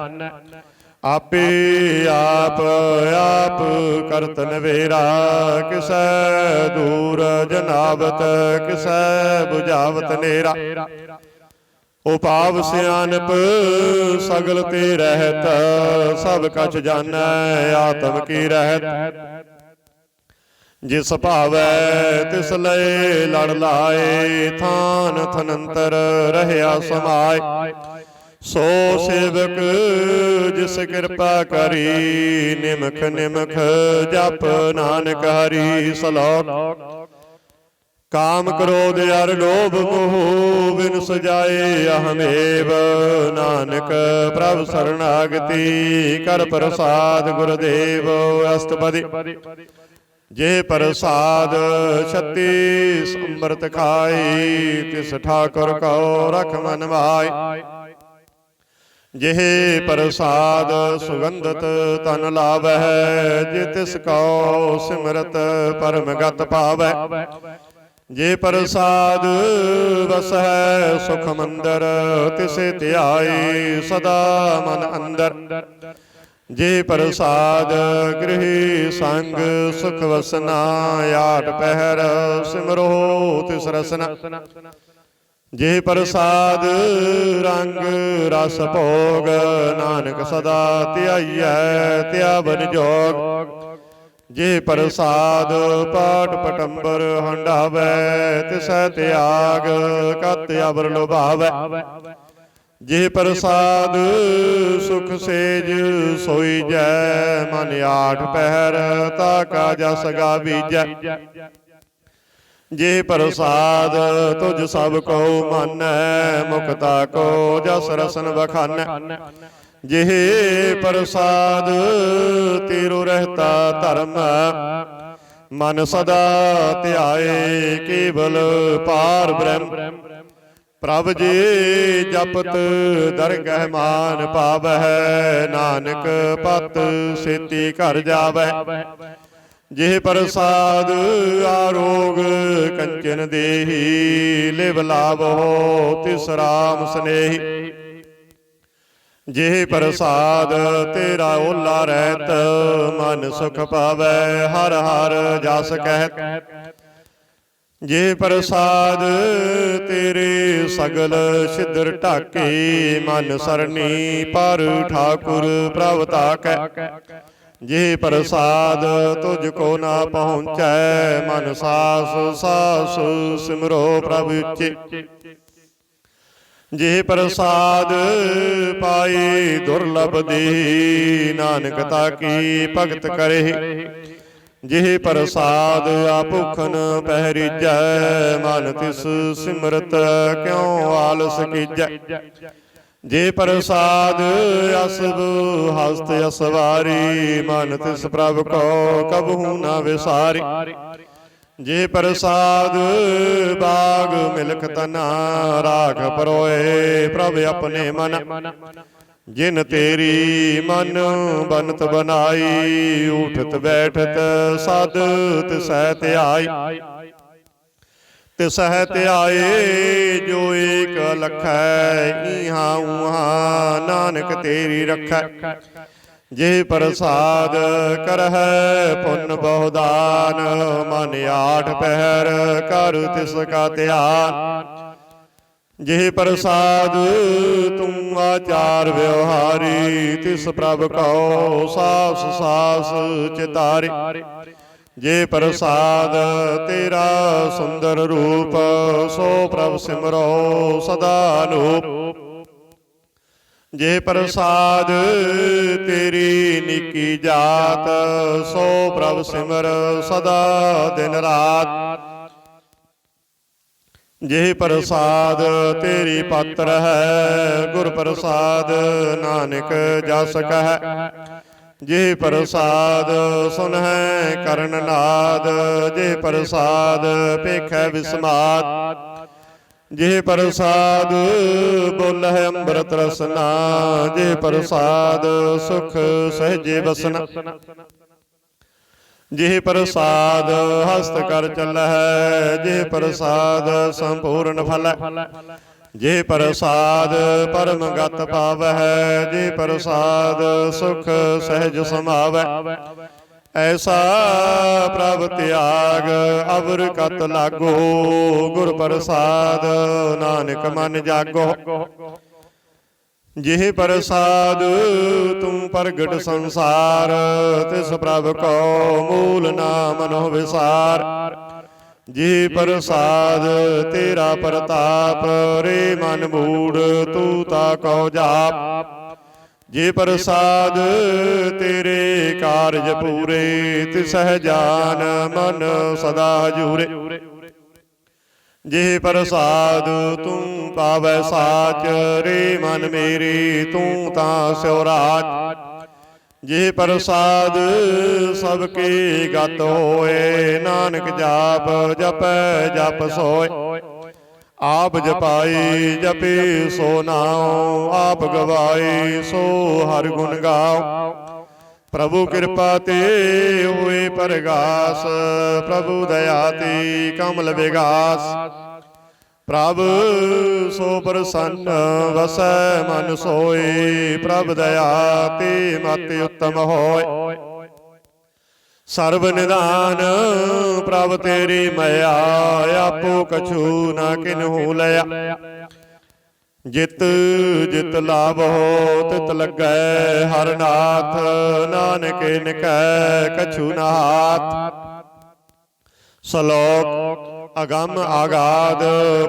ਆਪੇ ਆਪ ਆਪ ਕਰਤ ਨਵੇਰਾ, ਕਿਸੈ ਦੂਰ ਜਨਾਵਤ ਕਿਸੈ ਬੁਝਾਵਤ ਨੇਰਾ, ਉਪਾਵ ਸਿਆਨਪ ਸਗਲ ਤੇ ਰਹਿਤ, ਸਭ ਕਛ ਜਾਣੈ ਆਤਮ ਕੀ ਰਹਿਤ, ਜਿਸ ਭਾਵੈ ਤਿਸ ਲਏ ਲੜ ਲਾਏ, ਥਾਨ ਥਨੰਤਰ ਰਹਿਆ ਸਮਾਏ, ਸੋ ਸੇਵਕ ਜਿਸ ਕਿਰਪਾ ਕਰੀ, ਨਿਮਖ ਨਿਮਖ ਜਪ ਨਾਨਕ ਹਰੀ ਸਲੋਕ, ਕਾਮ ਕ੍ਰੋਧ ਅਰ ਲੋਭ ਮੋਹ ਬਿਨ ਸਜਾਏ ਅਹਮੇਵ, ਨਾਨਕ ਪ੍ਰਭ ਸਰਣਾਗਤੀ ਕਰ ਪ੍ਰਸਾਦ ਗੁਰਦੇਵ ਅਸਤਪਦੀ, ਜੇ ਪ੍ਰਸਾਦ ਛੱਤੀ ਅੰਮ੍ਰਿਤ ਖਾਈ, ਤਿਸ ਠਾਕੁਰ ਕਉ ਰਖ ਮਨ ਮਾਈ, ਜਿਹ ਪ੍ਰਸਾਦ ਸੁਗੰਧਤ ਤਨ ਲਾਵਹਿ, ਜੇ ਤਿਸ ਕਉ ਸਿਮਰਤ ਪਰਮ ਗਤ ਪਾਵੈ, ਜੇ ਪ੍ਰਸਾਦ ਵਸੈ ਸੁਖ ਮੰਦਰ, ਤਿਸੇ ਧਿਆਈ ਸਦਾ ਮਨ ਅੰਦਰ, ਜੇ ਪ੍ਰਸਾਦ ਗ੍ਰਹਿ ਸੰਗ ਸੁਖ ਵਸਨਾ, ਆਠ ਪਹਿਰ ਸਿਮਰੋ ਤਿਸ ਰਸਨਾ, ਜੇ ਪ੍ਰਸਾਦ ਰੰਗ ਰਸ ਭੋਗ, ਨਾਨਕ ਸਦਾ ਧਿਆਈਐ ਧਿਆਵਨ ਜੋਗ, ਜੇ ਪ੍ਰਸਾਦ ਪਾਠ ਪਟੰਬਰ ਹੰਡਾਵੈ, ਤਿਸੈ ਤਿਆਗ ਕਤ ਅਵਰ ਲੋਭਾਵੈ, ਜੇ ਪ੍ਰਸਾਦ ਸੁਖ ਸੇਜ ਸੋਈ ਜੈ, ਮਨ ਆਠ ਪਹਿਰ ਤਾ ਕਾ ਜਸ ਗਾਵੀਜੈ, ਜੇ ਪ੍ਰਸਾਦ ਤੁਝ ਸਭ ਕੋ ਮਾਨੈ, ਮੁਕਤਾ ਕੋ ਜਸ ਰਸਨ ਬਖਾਨੈ, ਜਿਹੇ ਪ੍ਰਸਾਦ ਤੇਰੋ ਰਹਿਤਾ ਧਰਮ, ਮਨ ਸਦਾ ਧਿਆਏ ਕੇਵਲ ਪਾਰ ਬ੍ਰਹਮ। ਪ੍ਰਭ ਜੀ ਜਪਤ ਦਰਗਹਿ ਮਾਨ ਪਾਵਹਿ, ਨਾਨਕ ਪਤ ਸੇਤੀ ਘਰ ਜਾਵਹਿ। ਜਿਹ ਪ੍ਰਸਾਦ ਆਰੋਗ ਕੰਚਨ ਦੇਹੀ, ਲਿਵ ਲਾਭੋ ਤਿਸ ਰਾਮ ਸਨੇਹੀ। ਜਿਹ ਪ੍ਰਸਾਦ ਤੇਰਾ ਓਲਾ ਰਹਿਤ, ਮਨ ਸੁਖ ਪਾਵੈ ਹਰ ਹਰ ਜਸ ਕਹਿਤ। ਜੇ ਪ੍ਰਸਾਦ ਤੇਰੇ ਸਗਲ ਸਿਧਰ ਢਾਕੇ, ਮਨ ਸਰਣੀ ਪਰ ਠਾਕੁਰ ਪ੍ਰਭ ਤਾਕੈ। ਜੇ ਪ੍ਰਸਾਦ ਤੁਝ ਕੋ ਨਾ ਪਹੁੰਚੈ, ਮਨ ਸਾਸ ਸਾਸ ਸਿਮਰੋ ਪ੍ਰਭ ਉੱਚੇ। ਜੇ ਪ੍ਰਸਾਦ ਪਾਏ ਦੁਰਲਭ ਦੇਹ, ਨਾਨਕ ਤਾਕੀ ਭਗਤ ਕਰੇ। ਜਿਹ ਪ੍ਰਸਾਦ ਆਪੁਖਨ ਪਹਿਰੀਜੈ, ਮਨ ਤਿਸ ਸਿਮਰਤ ਕਿਉ ਆਲਸ ਕੀਜੈ। ਜੇ ਪ੍ਰਸਾਦ ਅਸਬ ਹਸਤ ਅਸਵਾਰੀ, ਮਨ ਤਿਸ ਪ੍ਰਭ ਕੋ ਕਬਹੂ ਨਾ ਵਿਸਾਰੀ। ਜੇ ਪ੍ਰਸਾਦ ਬਾਗ ਮਿਲਖ ਤਨਾ, ਰਾਖ ਪਰੋਏ ਪ੍ਰਭ ਆਪਣੇ ਮਨ। ਜਿਨ ਤੇਰੀ ਮਨ ਬਨਤ ਬਨਾਈ, ਉਠਤ ਬੈਠਤ ਸਦ ਤਿਸਹਿ ਧਿਆਈ। ਤਿਸਹਿ ਧਿਆਏ ਜੋ ਏਕ ਲਖੈ, ਈਹਾਂ ਊਹਾਂ ਨਾਨਕ ਤੇਰੀ ਰਖੈ। ਜੇ ਪ੍ਰਸਾਦ ਕਰਹਿ ਪੁੰਨ ਬਹੁ ਦਾਨ, ਮਨ ਆਠ ਪਹਿਰ ਕਰ ਤਿਸ ਕਾ ਧਿਆਨ। ਜੇ ਪ੍ਰਸਾਦ ਤੂੰ ਆਚਾਰ ਵਿਵਹਾਰੀ, ਤਿਸ ਪ੍ਰਭ ਕਉ ਸਾਸ ਸਾਸ ਚਿਤਾਰੀ। ਜੇ ਪ੍ਰਸਾਦ ਤੇਰਾ ਸੁੰਦਰ ਰੂਪ, ਸੋ ਪ੍ਰਭ ਸਿਮਰੋ ਸਦਾ ਅਨੂਪ। ਜੇ ਪ੍ਰਸਾਦ ਤੇਰੀ ਨਿੱਕੀ ਜਾਤ, ਸੋ ਪ੍ਰਭ ਸਿਮਰ ਸਦਾ ਦਿਨ ਰਾਤ। ਜੇ ਪ੍ਰਸਾਦ ਤੇਰੀ ਪਾਤਰ ਹੈ, ਗੁਰ ਪ੍ਰਸਾਦ ਨਾਨਕ ਜਸ ਕਹਿ। ਜੇ ਪ੍ਰਸਾਦ ਸੁਨਹਿ ਕਰਨ ਨਾਦ, ਜੇ ਪ੍ਰਸਾਦ ਪੇਖੈ ਵਿਸਮਾਦ। ਜੇ ਪ੍ਰਸਾਦ ਬੋਲਹਿ ਅੰਮ੍ਰਿਤ ਰਸਨਾ, ਜੇ ਪ੍ਰਸਾਦ ਸੁਖ ਸਹਿਜੇ ਬਸਨਾ। ਜੇ ਪ੍ਰਸਾਦ ਹਸਤ ਕਰ ਚਲਹਿ, ਜੇ ਪ੍ਰਸਾਦ ਸੰਪੂਰਨ ਫਲੈ। ਜੇ ਪ੍ਰਸਾਦ ਪਰਮ ਗਤ ਪਾਵਹਿ, ਜੇ ਪ੍ਰਸਾਦ ਸੁਖ ਸਹਿਜ ਸਮਾਵੈ। ਐਸਾ ਪ੍ਰਭ ਤਿਆਗ ਅਵਰ ਕਤ ਲਾਗੋ, ਗੁਰ ਪ੍ਰਸਾਦ ਨਾਨਕ ਮਨ ਜਾਗੋ। ਜਿਹ ਪ੍ਰਸਾਦ ਤੂੰ ਪ੍ਰਗਟ ਸੰਸਾਰ, ਤਿਸ ਪ੍ਰਭ ਕੋ ਮੂਲ ਨਾ ਮਨੋ ਵਿਸਾਰ। ਜਿਹ ਪ੍ਰਸਾਦ ਤੇਰਾ ਪ੍ਰਤਾਪ, ਰੇ ਮਨ ਮੂੜ ਤੂੰ ਤਾ ਕਉ ਜਾਪ। ਜੇ ਪ੍ਰਸਾਦ ਤੇਰੇ ਕਾਰਜ ਪੂਰੇ, ਤਿਸਹਿ ਜਾਨ ਮਨ ਸਦਾ ਜੂਰੇ। ਜੇ ਪ੍ਰਸਾਦ ਤੂੰ ਪਾਵੈ ਸਾਚ, ਰੇ ਮਨ ਮੇਰੀ ਤੂੰ ਤਾਂ ਸਿਉ ਰਾਜ। ਜੇ ਪ੍ਰਸਾਦ ਸਭ ਕੀ ਗਤ ਹੋਏ, ਨਾਨਕ ਜਾਪ ਜਪੈ ਜਪ ਸੋਏ। ਆਪ ਜਪਾਈ ਜਪੇ ਸੋ ਨਾਉ, ਆਪ ਗਵਾਏ ਸੋ ਹਰਿ ਗੁਣ ਗਾਓ। ਪ੍ਰਭੂ ਕਿਰਪਾ ਤੇ ਹੋਏ ਪਰਗਾਸ, ਪ੍ਰਭੂ ਦਇਆ ਤੇ ਕਮਲ ਵਿਗਾਸ। ਪ੍ਰਭ ਸੋ ਪ੍ਰਸੰਨ ਵਸੈ ਮਨ ਸੋਏ, ਪ੍ਰਭ ਦਇਆ ਤੇ ਮਤਿ ਉਤਮ ਹੋਏ। ਸਰਬ ਨਿਧਾਨ ਪ੍ਰਭ ਤੇਰੀ ਮਇਆ, ਆਪੋ ਕਛੂ ਨਾ ਕਿਨਹੂ ਲਿਆ। ਜਿਤ ਜਿਤ ਲਾਭੋ ਤਿਤ ਲੱਗੈ ਹਰਿ ਨਾਥ, ਨਾਨਕ ਨਿਕੈ ਕਛੂ ਨਾ ਹਾਥ। ਸ਼ਲੋਕ ਅਗੰਮ ਆਗਾਦ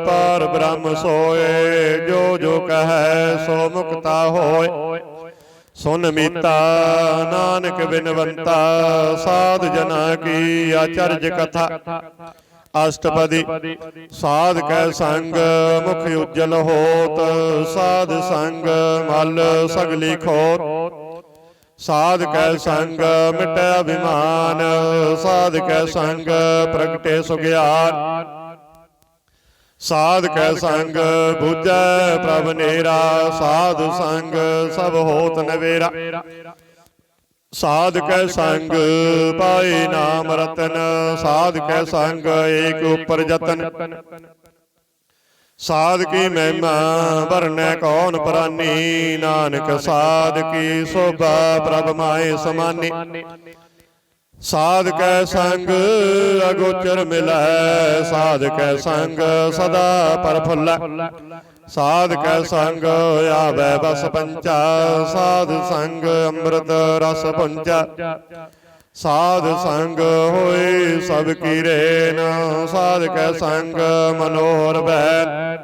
ਪਾਰ ਬ੍ਰਹਮ ਸੋਏ, ਜੋ ਜੋ ਕਹੈ ਸੋ ਮੁਕਤਾ ਹੋਏ। ਸੁਨ ਮੀਤਾ ਨਾਨਕ ਬਿਨਵੰਤਾ, ਸਾਧ ਜਨਾ ਕੀ ਆਚਰਜ ਕਥਾ। ਅਸ਼ਟਪਦੀ ਸਾਧ ਕੈ ਸੰਗ ਮੁਖ ਉਜਲ ਹੋਤ, ਸਾਧ ਸੰਗ ਮਲ ਸਗਲੀ ਖੋਤ। ਸਾਧ ਕੈ ਸੰਗ ਮਿਟੈ ਅਭਿਮਾਨ, ਸਾਧ ਕੈ ਸੰਗ ਪ੍ਰਗਟੇ ਸੁਗਿਆਨ। ਸਾਧ ਕੈ ਸੰਗ ਬੁਝੈ ਪ੍ਰਭ ਨੇਰਾ, ਸਾਧ ਸੰਗ ਸਭ ਹੋਤ ਨਵੇਰਾ। ਸਾਧ ਕੈ ਸੰਗ ਪਾਏ ਨਾਮ ਰਤਨ, ਸਾਧ ਕੈ ਸੰਗ ਏਕ ਉਪਰ ਜਤਨ। ਸਾਧ ਕੀ ਮਹਿਮਾ ਵਰਨੈ ਕੌਣ ਪ੍ਰਾਨੀ, ਨਾਨਕ ਸਾਧ ਕੀ ਸੋਭਾ ਪ੍ਰਭ ਮਾਏ ਸਮਾਨੀ। ਸਾਧ ਕੈ ਸੰਗ ਅਗੋਚਰ ਮਿਲੈ, ਸਾਧ ਕੈ ਸੰਗ ਸਦਾ ਪਰਫੁੱਲੈ। ਸਾਧ ਕੈ ਸੰਗ ਆਵੈ ਬਸ ਪੰਚਾ, ਸਾਧ ਸੰਗ ਅੰਮ੍ਰਿਤ ਰਸ ਪੁੰਚਾ। ਸਾਧ ਸੰਗ ਹੋਏ ਸਭ ਕੀ ਰੇਨ, ਸਾਧ ਕੈ ਸੰਗ ਮਨੋਹਰ ਬੈਨ।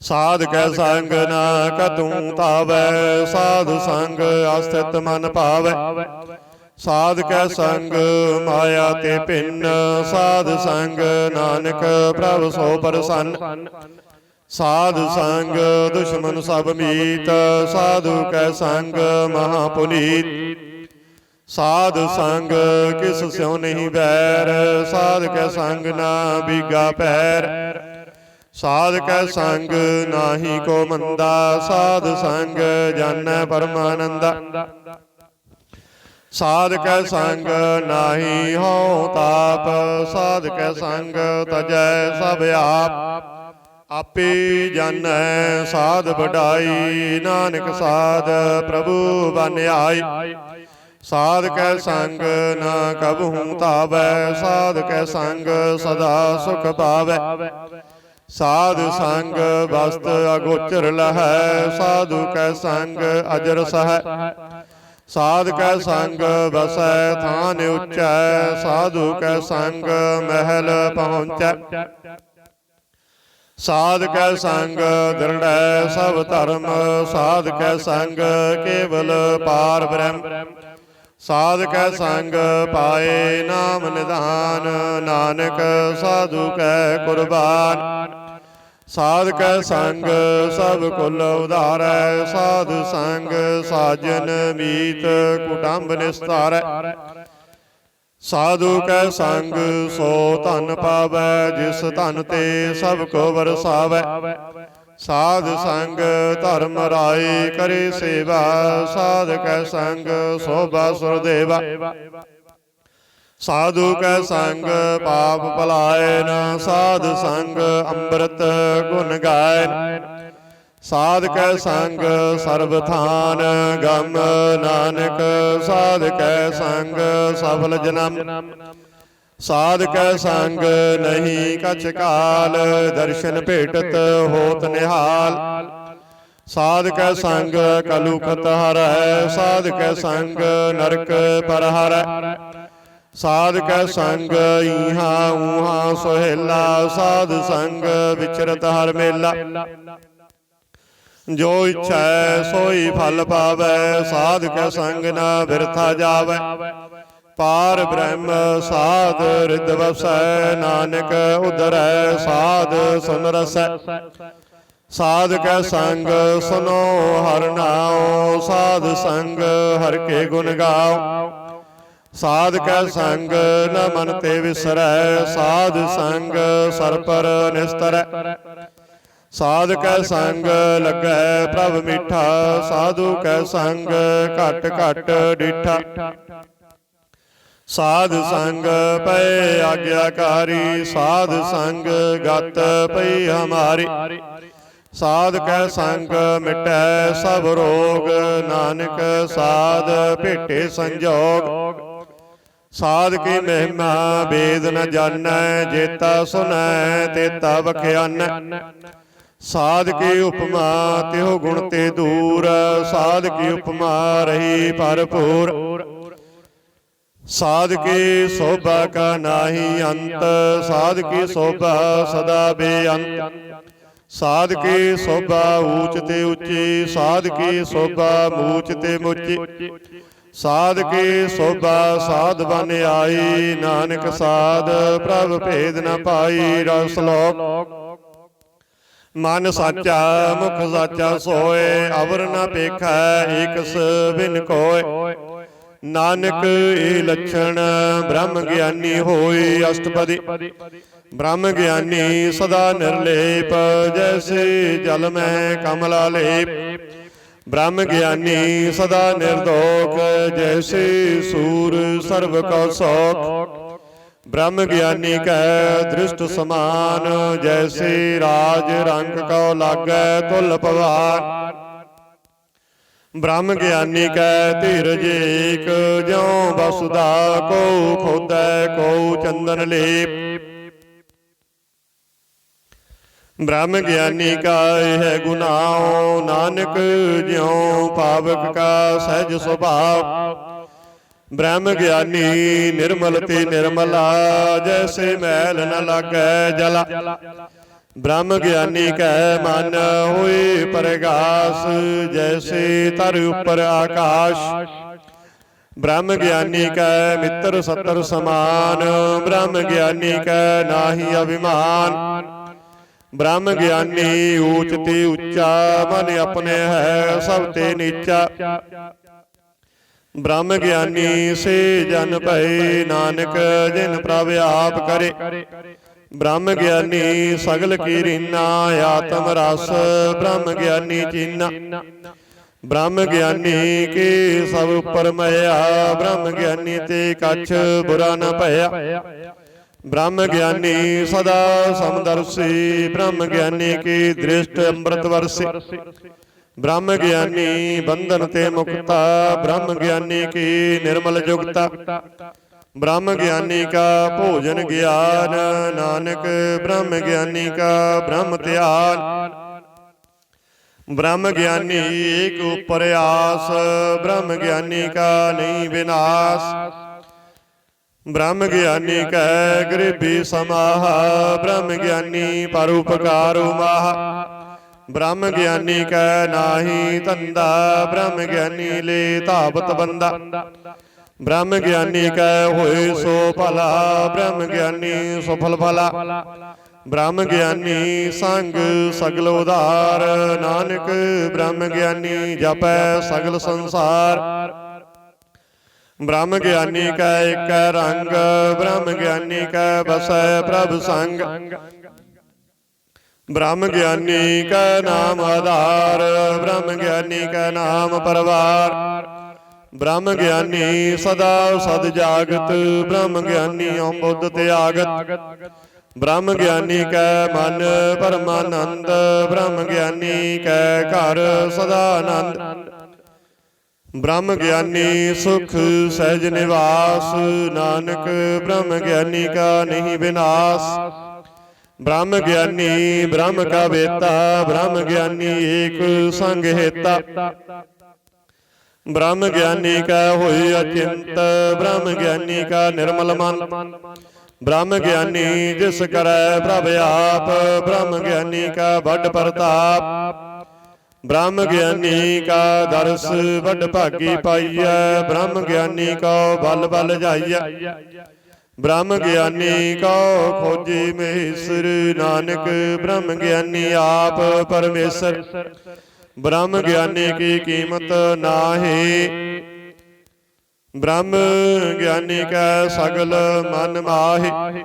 ਸਾਧ ਕੈ ਸੰਗ ਨਾ ਕਤੂ ਤਾਵੈ, ਸਾਧ ਸੰਗ ਅਸਥਿਤ ਮਨ ਭਾਵੈ। ਸਾਧ ਕੈ ਸੰਗ ਮਾਇਆ ਤੇ ਭਿੰਨ, ਸਾਧ ਸੰਗ ਨਾਨਕ ਪ੍ਰਭ ਸੋ ਪ੍ਰਸੰਨ। ਸਾਧ ਸੰਗ ਦੁਸ਼ਮਨ ਸਭ ਮੀਤ, ਸਾਧੂ ਕੈ ਸੰਗ ਮਹਾ ਪੁਨੀਤ। ਸਾਧ ਸੰਗ ਕਿਸ ਸਿਉ ਨਹੀਂ ਬੈਰ, ਸਾਧ ਕੈ ਸੰਗ ਨਾ ਬੀਗਾ ਪੈਰ। ਸਾਧ ਕੈ ਸੰਗ ਨਾਹੀ ਕੋ ਮੰਦਾ, ਸਾਧ ਸੰਗ ਜਾਣੈ ਪਰਮਾਨੰਦਾ। ਸਾਧ ਕੈ ਸੰਗ ਨਾਹੀ ਹਉ ਤਾਪ, ਸਾਧ ਕੈ ਸੰਗ ਤਜੈ ਸਭ ਆਪ। ਆਪੇ ਜਾਣੈ ਸਾਧ ਵਡਾਈ, ਨਾਨਕ ਸਾਧ ਪ੍ਰਭੂ ਬਨ ਆਈ। ਸਾਧ ਕੈ ਸੰਗ ਨਾ ਕਬਹੂ ਧਾਵੈ, ਸਾਧ ਕੈ ਸੰਗ ਸਦਾ ਸੁਖ ਪਾਵੈ। ਸਾਧ ਸੰਗ ਵਸਤ ਅਗੋਚਰ ਲਹੈ, ਸਾਧੂ ਕੈ ਸੰਗ ਅਜਰ ਸਹੈ। ਸਾਧ ਕੈ ਸੰਗ ਵਸੈ ਥਾਨ ਉੱਚੈ, ਸਾਧੂ ਕੈ ਸੰਗ ਮਹਿਲ ਪਹੁੰਚੈ। ਸਾਧ ਕੈ ਸੰਗ ਦ੍ਰਿੜੈ ਸਭ ਧਰਮ, ਸਾਧ ਕੈ ਸੰਗ ਕੇਵਲ ਪਾਰ ਬ੍ਰਹਮ। ਸਾਧ ਕੈ ਸੰਗ ਪਾਏ ਨਾਮ ਨਿਧਾਨ, ਨਾਨਕ ਸਾਧੂ ਕੈ ਕੁਰਬਾਨ। ਸਾਧ ਕੈ ਸੰਗ ਸਭ ਕੁਲ ਉਧਾਰੈ, ਸਾਧ ਸੰਗ ਸਾਜਨ ਮੀਤ ਕੁਟੰਬ ਨਿਸਤਾਰੈ। ਸਾਧੂ ਕੈ ਸੰਗ ਸੋ ਧਨ ਪਾਵੈ, ਜਿਸ ਧਨ ਤੇ ਸਭ ਕੋ ਵਰਸਾਵੈ। ਸਾਧ ਸੰਗ ਧਰਮ ਰਾਏ ਕਰੇ ਸੇਵਾ, ਸਾਧ ਕੈ ਸੰਗ ਸੋਭਾ ਸੁਰਦੇਵਾ। ਸਾਧੂ ਕੈ ਸੰਗ ਪਾਪ ਭੁਲਾਏ ਨ, ਸਾਧ ਸੰਗ ਅੰਮ੍ਰਿਤ ਗੁਣ ਗਾਏ। ਸਾਧ ਕੈ ਸੰਗ ਸਰਬ ਥਾਨ ਗਮ, ਨਾਨਕ ਸਾਧ ਕੈ ਸੰਗ ਸਫਲ ਜਨਮ। ਸਾਧ ਕੈ ਸੰਗ ਨਹੀਂ ਕਛ ਕਾਲ, ਦਰਸ਼ਨ ਭੇਟਤ ਹੋਤ ਨਿਹਾਲ। ਸਾਧ ਕੈ ਸੰਗ ਕਲੁਖਤ ਹਰੈ, ਸਾਧ ਕੈ ਸੰਗ ਨਰਕ ਪਰ ਹਰੈ। ਸਾਧ ਕੈ ਸੰਗ ਈਹਾ ਊਹਾ ਸੁਹੇਲਾ, ਸਾਧ ਸੰਗ ਵਿਚਰਤ ਹਰ ਮੇਲਾ। ਜੋ ਇੱਛੈ ਸੋਈ ਫਲ ਪਾਵੈ, ਸਾਧ ਕੈ ਸੰਗ ਨਾ ਬਿਰਥਾ ਜਾਵੈ। ਪਾਰ ਬ੍ਰਹਮ ਸਾਧ ਰਿਦ ਵਸੈ, ਨਾਨਕ ਉਧਰੈ ਸਾਧ ਸੁਨ ਰਸੈ। ਸਾਧ ਕੈ ਸੰਗ ਸੁਨੋ ਹਰਿ ਨਾਉ, ਸਾਧ ਸੰਗ ਹਰਿ ਕੇ ਗੁਣ ਗਾਓ। ਸਾਧ ਕੈ ਸੰਗ ਨ ਮਨ ਤੇ ਵਿਸਰੈ, ਸਾਧ ਸੰਗ ਸਰ ਪਰ ਨਿਸਤਰੈ। ਸਾਧ ਕੈ ਸੰਗ ਲੱਗੈ ਪ੍ਰਭ ਮੀਠਾ, ਸਾਧੂ ਕੈ ਸੰਗ ਘਟ ਘਟ ਡੀਠਾ। ਸਾਧ ਸੰਗ ਪਏ ਆਗਿਆਕਾਰੀ, ਸਾਧ ਸੰਗ ਗਤ ਪਈ ਹਮਾਰੀ। ਸਾਧ ਕੈ ਸੰਗ ਮਿਟੈ ਸਭ ਰੋਗ, ਨਾਨਕ ਸਾਧ ਭੇਟੇ ਸੰਜੋਗ। ਸਾਧ ਕੀ ਮਹਿਮਾ ਵੇਦ ਨ ਜਾਣੈ, ਜੇਤਾ ਸੁਨੈ ਤੇਤਾ ਵਖਿਆਨੈ। ਸਾਧ ਕੀ ਉਪਮਾ ਤਿਹੁ ਗੁਣ ਤੇ ਦੂਰ, ਸਾਧ ਕੀ ਉਪਮਾ ਰਹੀ ਭਰਪੂਰ। ਸਾਧ ਕੀ ਸੋਭਾ ਕਾ ਨਾਹੀ ਅੰਤ, ਸਾਧ ਕੀ ਸੋਭਾ ਸਦਾ ਬੇਅੰਤ। ਸਾਧ ਕੀ ਸੋਭਾ ਊਚ ਤੇ ਉੱਚੀ, ਸਾਧ ਕੀ ਸੋਭਾ ਮੂਚ ਤੇ ਮੁੱਚੀ। ਸਾਧ ਕੀ ਸੋਭਾ ਸਾਧ ਬਨ ਆਈ, ਨਾਨਕ ਸਾਧ ਪ੍ਰਭ ਭੇਦ ਨ ਪਾਈ। ਰਸ ਲੋਕ ਮਨ ਸਾਚਾ ਮੁਖ ਸਾਚਾ ਸੋਏ, ਅਵਰ ਨ ਪੇਖੈ ਏਕਸ ਬਿਨ ਕੋਇ। ਨਾਨਕ ਇਹ ਲੱਛਣ ਬ੍ਰਹਮ ਗਿਆਨੀ ਹੋਈ। ਅਸ਼ਟਪਦੀ। ਬ੍ਰਹਮ ਗਿਆਨੀ ਸਦਾ ਨਿਰਲੇਪ, ਜੈਸੇ ਜਲ ਮੈਂ ਕਮਲਾ ਲੇਪ। ਬ੍ਰਹਮ ਗਿਆਨੀ ਸਦਾ ਨਿਰਦੋਖ, ਜੈਸੇ ਸੂਰ ਸਰਬ ਕਉ ਸੌਖ। ਬ੍ਰਹਮ ਗਿਆਨੀ ਕੈ ਦ੍ਰਿਸ਼ਟ ਸਮਾਨ, ਜੈਸੇ ਰਾਜ ਰੰਕ ਕਉ ਲਾਗੈ ਤੁਲ ਭਵਾਨ। ਬ੍ਰਹਮ ਗਿਆਨੀ ਕੈ ਧੀਰਜ ਏਕ, ਜਿਉ ਬਸੁਦਾ ਕੋ ਖੋਦੈ ਕੋ ਚੰਦਨ ਲੇਪ। ਬ੍ਰਹਮ ਗਿਆਨੀ ਕਾ ਇਹ ਗੁਨਾਹ, ਨਾਨਕ ਜਿਉ ਪਾਵਕ ਕਾ ਸਹਿਜ ਸੁਭਾਵ। ਬ੍ਰਹਮ ਗਿਆਨੀ ਨਿਰਮਲ ਤੇ ਨਿਰਮਲਾ, ਜੈਸੇ ਮੈਲ ਨ ਲਾਗੈ ਜਲਾ। ਬ੍ਰਹਮ ਗਿਆਨੀ ਕੈ ਮਨ ਹੋਏ ਪਰਗਾਸ, ਜੈਸੇ ਧਰ ਉਪਰ ਆਕਾਸ਼। ਬ੍ਰਹਮ ਗਿਆਨੀ ਕੈ ਮਿੱਤਰ ਸੱਤਰ ਸਮਾਨ, ਬ੍ਰਹਮ ਗਿਆਨੀ ਕੈ ਨਾਹੀ ਅਭਿਮਾਨ। ਬ੍ਰਹਮ ਗਿਆਨੀ ਊਚ ਤੇ ਉੱਚਾ, ਮਨ ਆਪਣੇ ਹੈ ਸਭ ਤੇ ਨੀਚਾ। ਬ੍ਰਹਮ ਗਿਆਨੀ ਸੇ ਜਨ ਭਏ, ਨਾਨਕ ਜਿਨ ਪ੍ਰਭ ਆਪ ਕਰੇ। ਬ੍ਰਹਮ ਗਿਆਨੀ ਸਗਲ ਕੀ ਰੀਨਾ, ਆਤਮ ਰਸ ਬ੍ਰਹਮ ਗਿਆਨੀ ਚੀਨਾ। ਬ੍ਰਹਮ ਗਿਆਨੀ ਕੇ ਸਭ ਉਪਰ ਮਇਆ, ਬ੍ਰਹਮ ਗਿਆਨੀ ਤੇ ਕਛ ਬੁਰਾ ਨ ਭਇਆ। ਬ੍ਰਹਮ ਗਿਆਨੀ ਸਦਾ ਸਮਦਰਸੀ, ਬ੍ਰਹਮ ਗਿਆਨੀ ਕੀ ਦ੍ਰਿਸ਼ਟ ਅੰਮ੍ਰਿਤ ਵਰਸੀ। ਬ੍ਰਹਮ ਗਿਆਨੀ ਬੰਧਨ ਤੇ ਮੁਕਤਾ, ਬ੍ਰਹਮ ਗਿਆਨੀ ਕੀ ਨਿਰਮਲ ਜੁਗਤਾ। ਬ੍ਰਹਮ ਗਿਆਨੀ ਕਾ ਭੋਜਨ ਗਿਆਨ, ਨਾਨਕ ਬ੍ਰਹਮ ਗਿਆਨੀ ਕਾ ਬ੍ਰਹਮ ਧਿਆਨ। ਬ੍ਰਹਮ ਗਿਆਨੀ ਏਕ ਉਪਰ ਆਸ, ਬ੍ਰਹਮ ਗਿਆਨੀ ਕਾ ਨਹੀਂ ਵਿਨਾਸ਼। ਬ੍ਰਹਮ ਗਿਆਨੀ ਕੈ ਗਰੀਬੀ ਸਮਾਹ, ਬ੍ਰਹਮ ਗਿਆਨੀ ਪਰਉਪਕਾਰੁ ਮਾਹ। ਬ੍ਰਹਮ ਗਿਆਨੀ ਕੈ ਨਾਹੀ ਧੰਦਾ, ਬ੍ਰਹਮ ਗਿਆਨੀ ਲੈ ਧਾਵਤ ਬੰਦਾ। ਬ੍ਰਹਮ ਗਿਆਨੀ ਕੈ ਹੋਏ ਸੋ ਭਲਾ, ਬ੍ਰਹਮ ਗਿਆਨੀ ਸੁਫਲ ਭਲਾ। ਬ੍ਰਹਮ ਗਿਆਨੀ ਸੰਗ ਸਗਲ ਉਧਾਰ, ਨਾਨਕ ਬ੍ਰਹਮ ਗਿਆਨੀ ਜਪੈ ਸਗਲ ਸੰਸਾਰ। ਬ੍ਰਹਮ ਗਿਆਨੀ ਕੈ ਏਕੈ ਰੰਗ, ਬ੍ਰਹਮ ਗਿਆਨੀ ਕੈ ਬਸੈ ਪ੍ਰਭ ਸੰਗ। ਬ੍ਰਹਮ ਗਿਆਨੀ ਕੈ ਨਾਮ ਆਧਾਰ, ਬ੍ਰਹਮ ਗਿਆਨੀ ਕੈ ਨਾਮ ਪਰਵਾਰ। ਬ੍ਰਹਮ ਗਿਆਨੀ ਸਦਾ ਸਦ ਜਾਗਤ, ਬ੍ਰਹਮ ਗਿਆਨੀ ਅੰਬੁੱਧ ਤਿਆਗਤ। ਬ੍ਰਹਮ ਗਿਆਨੀ ਕੈ ਮਨ ਪਰਮਾਨੰਦ, ਬ੍ਰਹਮ ਗਿਆਨੀ ਕੈ ਘਰ ਸਦਾ ਆਨੰਦ। ਬ੍ਰਹਮ ਗਿਆਨੀ ਸੁਖ ਸਹਿਜ ਨਿਵਾਸ, ਨਾਨਕ ਬ੍ਰਹਮ ਗਿਆਨੀ ਕਾ ਨਹੀਂ ਵਿਨਾਸ਼। ਬ੍ਰਹਮ ਗਿਆਨੀ ਬ੍ਰਹਮ ਕਾ ਵੇਤਾ, ਬ੍ਰਹਮ ਗਿਆਨੀ ਏਕ ਸੰਗ ਹੇਤਾ। ਬ੍ਰਹਮ ਗਿਆਨੀ ਕੈ ਹੋਈ ਅਚਿੰਤ, ਬ੍ਰਹਮ ਗਿਆਨੀ ਕਾ ਨਿਰਮਲ ਮਨ। ਬ੍ਰਹਮ ਗਿਆਨੀ ਜਿਸ ਕਰੈ ਪ੍ਰਭ ਆਪ, ਬ੍ਰਹਮ ਗਿਆਨੀ ਕਾ ਵੱਡ ਪ੍ਰਤਾਪ। ਬ੍ਰਹਮ ਗਿਆਨੀ ਕਾ ਦਰਸ ਵੱਡ ਭਾਗੀ ਪਾਈਐ, ਬ੍ਰਹਮ ਗਿਆਨੀ ਕਉ ਬਲ ਬਲ ਜਾਈਐ। ਬ੍ਰਹਮ ਗਿਆਨੀ ਕਉ ਖੋਜੀ ਮਹੇਸਰ, ਨਾਨਕ ਬ੍ਰਹਮ ਗਿਆਨੀ ਆਪ ਪਰਮੇਸ਼ਰ। ਬ੍ਰਹਮ ਗਿਆਨੀ ਕੀ ਕੀਮਤ ਨਾਹੀ, ਬ੍ਰਹਮ ਗਿਆਨੀ ਕੈ ਸਗਲ ਮਨ ਮਾਹੀ।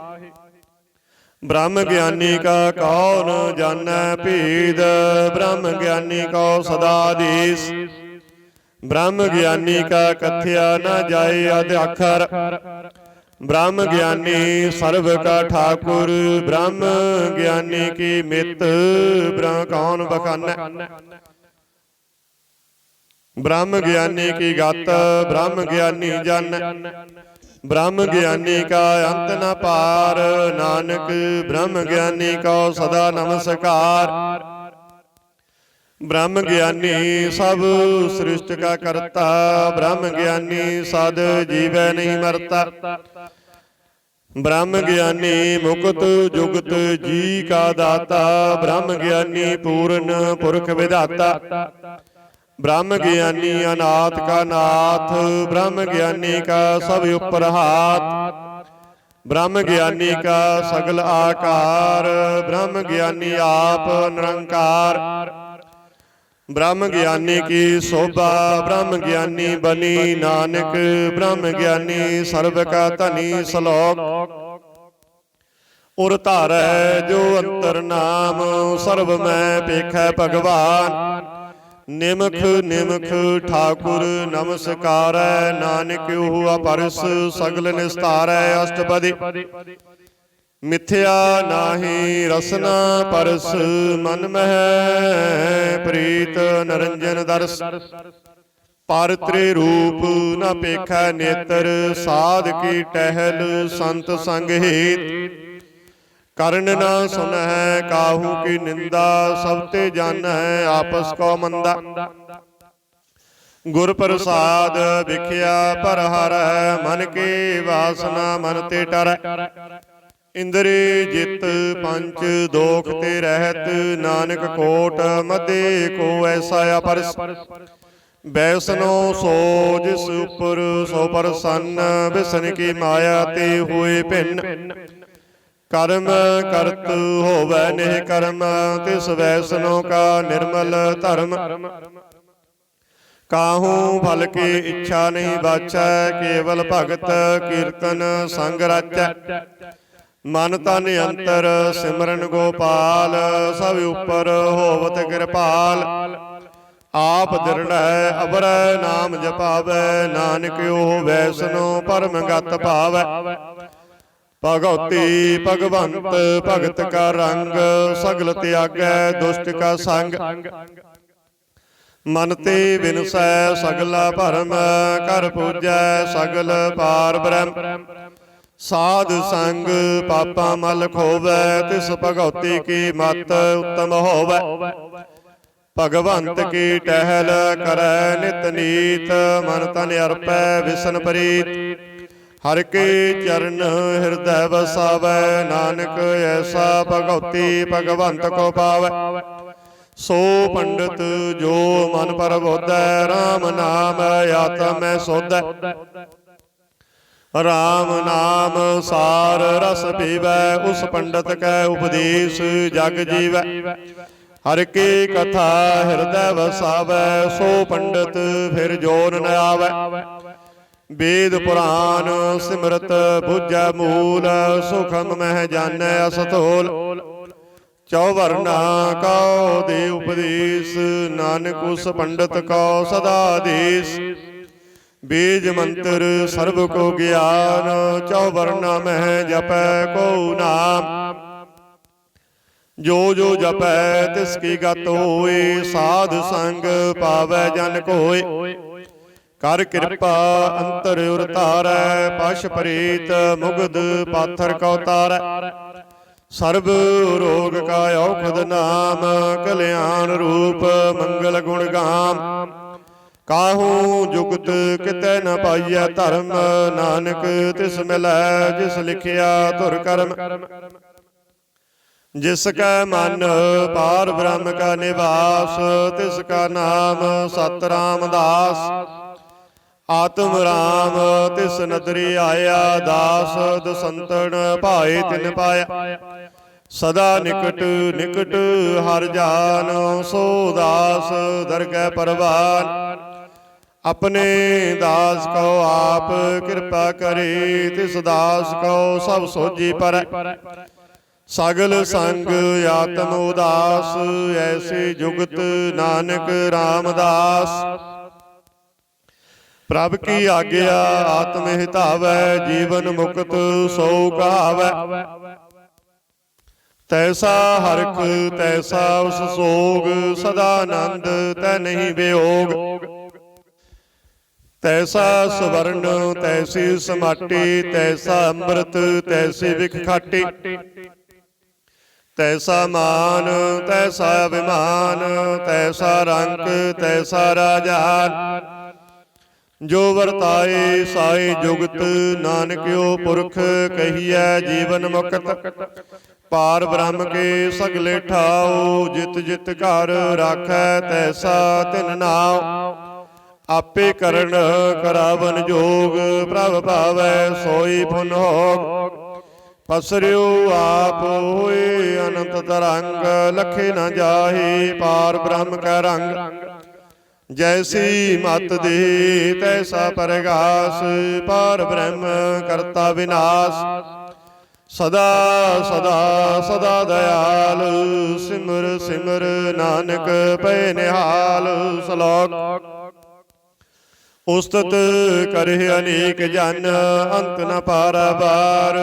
ਬ੍ਰਹਮ ਗਿਆਨੀ ਕਾ ਕੌਣ ਜਾਣੈ ਭੇਦ, ਬ੍ਰਹਮ ਗਿਆਨੀ ਕਉ ਸਦਾ ਆਦੇਸ। ਬ੍ਰਹਮ ਗਿਆਨੀ ਕਾ ਕਥਿਆ ਨ ਜਾਏ ਅਧਿਆਖਰ, ਬ੍ਰਹਮ ਗਿਆਨੀ ਸਰਬ ਕਾ ਠਾਕੁਰ। ਬ੍ਰਹਮ ਗਿਆਨੀ ਕੀ ਮਿਤ, ਬ੍ਰਹਮ ਕੌਣ ਬਖਾਨੈ। ਬ੍ਰਹਮ ਗਿਆਨੀ ਕੀ ਗਤ, ਬ੍ਰਹਮ ਗਿਆਨੀ ਜਨ। ਬ੍ਰਹਮ ਗਿਆਨੀ ਕਾ ਅੰਤ ਨ ਪਾਰ, ਨਾਨਕ ਬ੍ਰਹਮ ਗਿਆਨੀ ਕਉ ਸਦਾ ਨਮਸਕਾਰ। ਬ੍ਰਹਮ ਗਿਆਨੀ ਸਭ ਸ੍ਰਿਸ਼ਟ ਕਾ ਕਰਤਾ, ਬ੍ਰਹਮ ਗਿਆਨੀ ਸਦ ਜੀਵੈ ਨਹੀਂ ਮਰਤਾ। ਬ੍ਰਹਮ ਗਿਆਨੀ ਮੁਕਤ ਜੁਗਤ ਜੀ ਕਾ ਦਾਤਾ, ਬ੍ਰਹਮ ਗਿਆਨੀ ਪੂਰਨ ਪੁਰਖ ਵਿਧਾਤਾ। ਬ੍ਰਹਮ ਗਿਆਨੀ ਅਨਾਥ ਕਾ ਨਾਥ, ਬ੍ਰਹਮ ਗਿਆਨੀ ਕਾ ਸਭ ਉਪਰ ਹਾਥ। ब्रह्म ज्ञानी का सगल आकार, ब्रह्म ज्ञानी आप निरंकार। ब्रह्म ज्ञानी की शोभा, ब्रह्म ज्ञानी बनी नानक, ब्रह्म ज्ञानी सर्व का धनी। सलोक उर धारै जो अंतर नाम, सर्व मैं पेखै भगवान। निमख निमख ठाकुर नमस्कारै, नानक ओहु अपरस सगल निस्तारै। अष्टपदी मिथ्या नाहि रसना परस, मन मह प्रीत निरंजन दर्श। पर त्रिरूप न पेखै नेत्र, साध की टहल संत संग हित। कर्ण न सुनहि काहू की निंदा, सब ते जानहि आपस को मंदा। गुर प्रसाद विख्या पर हरहि, मन की वासना मन ते टरहि। इंद्री जित पंच दोख ते रहत, नानक कोट मधे को ऐसा अपरस। बैसनो सो जिस उपर सो प्रसन्न, बिसन की माया ते हुए भिन्न। कर्म करत होवै निह कर्म, तिस वैसनो का निर्मल धर्म। काहू फल की इच्छा नहीं बाचै, केवल भगत कीर्तन संग राचै। मन तन अंतर सिमरन गोपाल, सब उपर होवत कृपाल। आप दृढ़ अबर नाम जपावै, नानक ओह वैसनो परम गत पावै। भगवती भगवंत भगत का रंग, सगल त्यागै दुष्ट का संग। मन ते बिनसै सगला भरम, कर पूजै सगल पार ब्रह्म। साध संग पापा मल खोवै, तिस भगवती की मत उत्तम होवै। भगवंत की टहल करै नित नीत, मन तन अर्पै विसन प्रीत। हर के चरण हृदय वसावै, नानक ऐसा भगवती भगवंत को पावै। सो पंडित जो मन प्रबोधै, राम नाम आत्म सोधै। राम नाम सार रस पीवै, उस पंडित कै उपदेश जग जीवै। हर की कथा हृदय वसावै, सो पंडित फिर जोर न आवै। वेद पुराण सिमरत बुझै मूल, सुखम मह जानै असतोल। चौवरना कौ दे उपदेश, नानक उस पंडित कौ सदा देश। बीज मंत्र सर्व को ज्ञान, चौवरना मह जपै को नाम। जो जो जपै तिसकी गत होए, साध संग पावै जन कोय। कर कृपा अंतर उर धारै, पश प्रीत मुगध पाथर कौ तारै। सर्ब रोग का औखद नाम, कल्याण रूप मंगल गुण गाम। काहू जुगत कितै न पाइयै धर्म, नानक तिस मिलै जिस लिखिया धुर कर्म। जिसका मन पार ब्रह्म का निवास, तिसका नाम सत रामदास। आत्म राम तिस नदरी आया, दास दसंतन भाए तिन पाया। सदा निकट निकट हर जान, सो दास दरगह परवान। अपने दास को आप कृपा करे, तिस दास को सब सोझी पर। सगल संग आत्म उदास, ऐसे जुगत नानक रामदास। प्रभ की आज्ञा आत्म हितावै, जीवन मुक्त सो कहावै। तैसा हरख तैसा उस सोग, सदा आनंद तै नहीं वियोग। तैसा स्वर्ण तैसी समाटी, तैसा अमृत तैसी विख खाटी। तैसा मान तैसा अभिमान, तैसा रंक तैसा राजान। जो वरताए साई जुगत, नानकियो पुरख कहिए जीवन मुक्त। पार ब्रह्म के सगले ठाओ, जित जित घर राखै तैसा तिन नाव। आपे करण करावन जोग, प्रभ भावै सोई पुन होग। ਪਸਰਿਓ ਆਪ ਹੋਏ ਅਨੰਤ ਤਰੰਗ, ਲਖੇ ਨਾ ਜਾਹੇ ਪਾਰ ਬ੍ਰਹਮ ਕੈ ਰੰਗ। ਜੈਸੀ ਮਤ ਦੇ ਤੈਸਾ ਪਰਗਾਸ, ਪਾਰ ਬ੍ਰਹਮ ਕਰਤਾ ਵਿਨਾਸ਼। ਸਦਾ ਸਦਾ ਸਦਾ ਦਇਆਲ, ਸਿਮਰ ਸਿਮਰ ਨਾਨਕ ਪਏ ਨਿਹਾਲ। ਸ਼ਲੋਕ। ਉਸਤਤ ਕਰੇ ਅਨੇਕ ਜਨ, ਅੰਤ ਨ ਪਾਰਵਾਰ।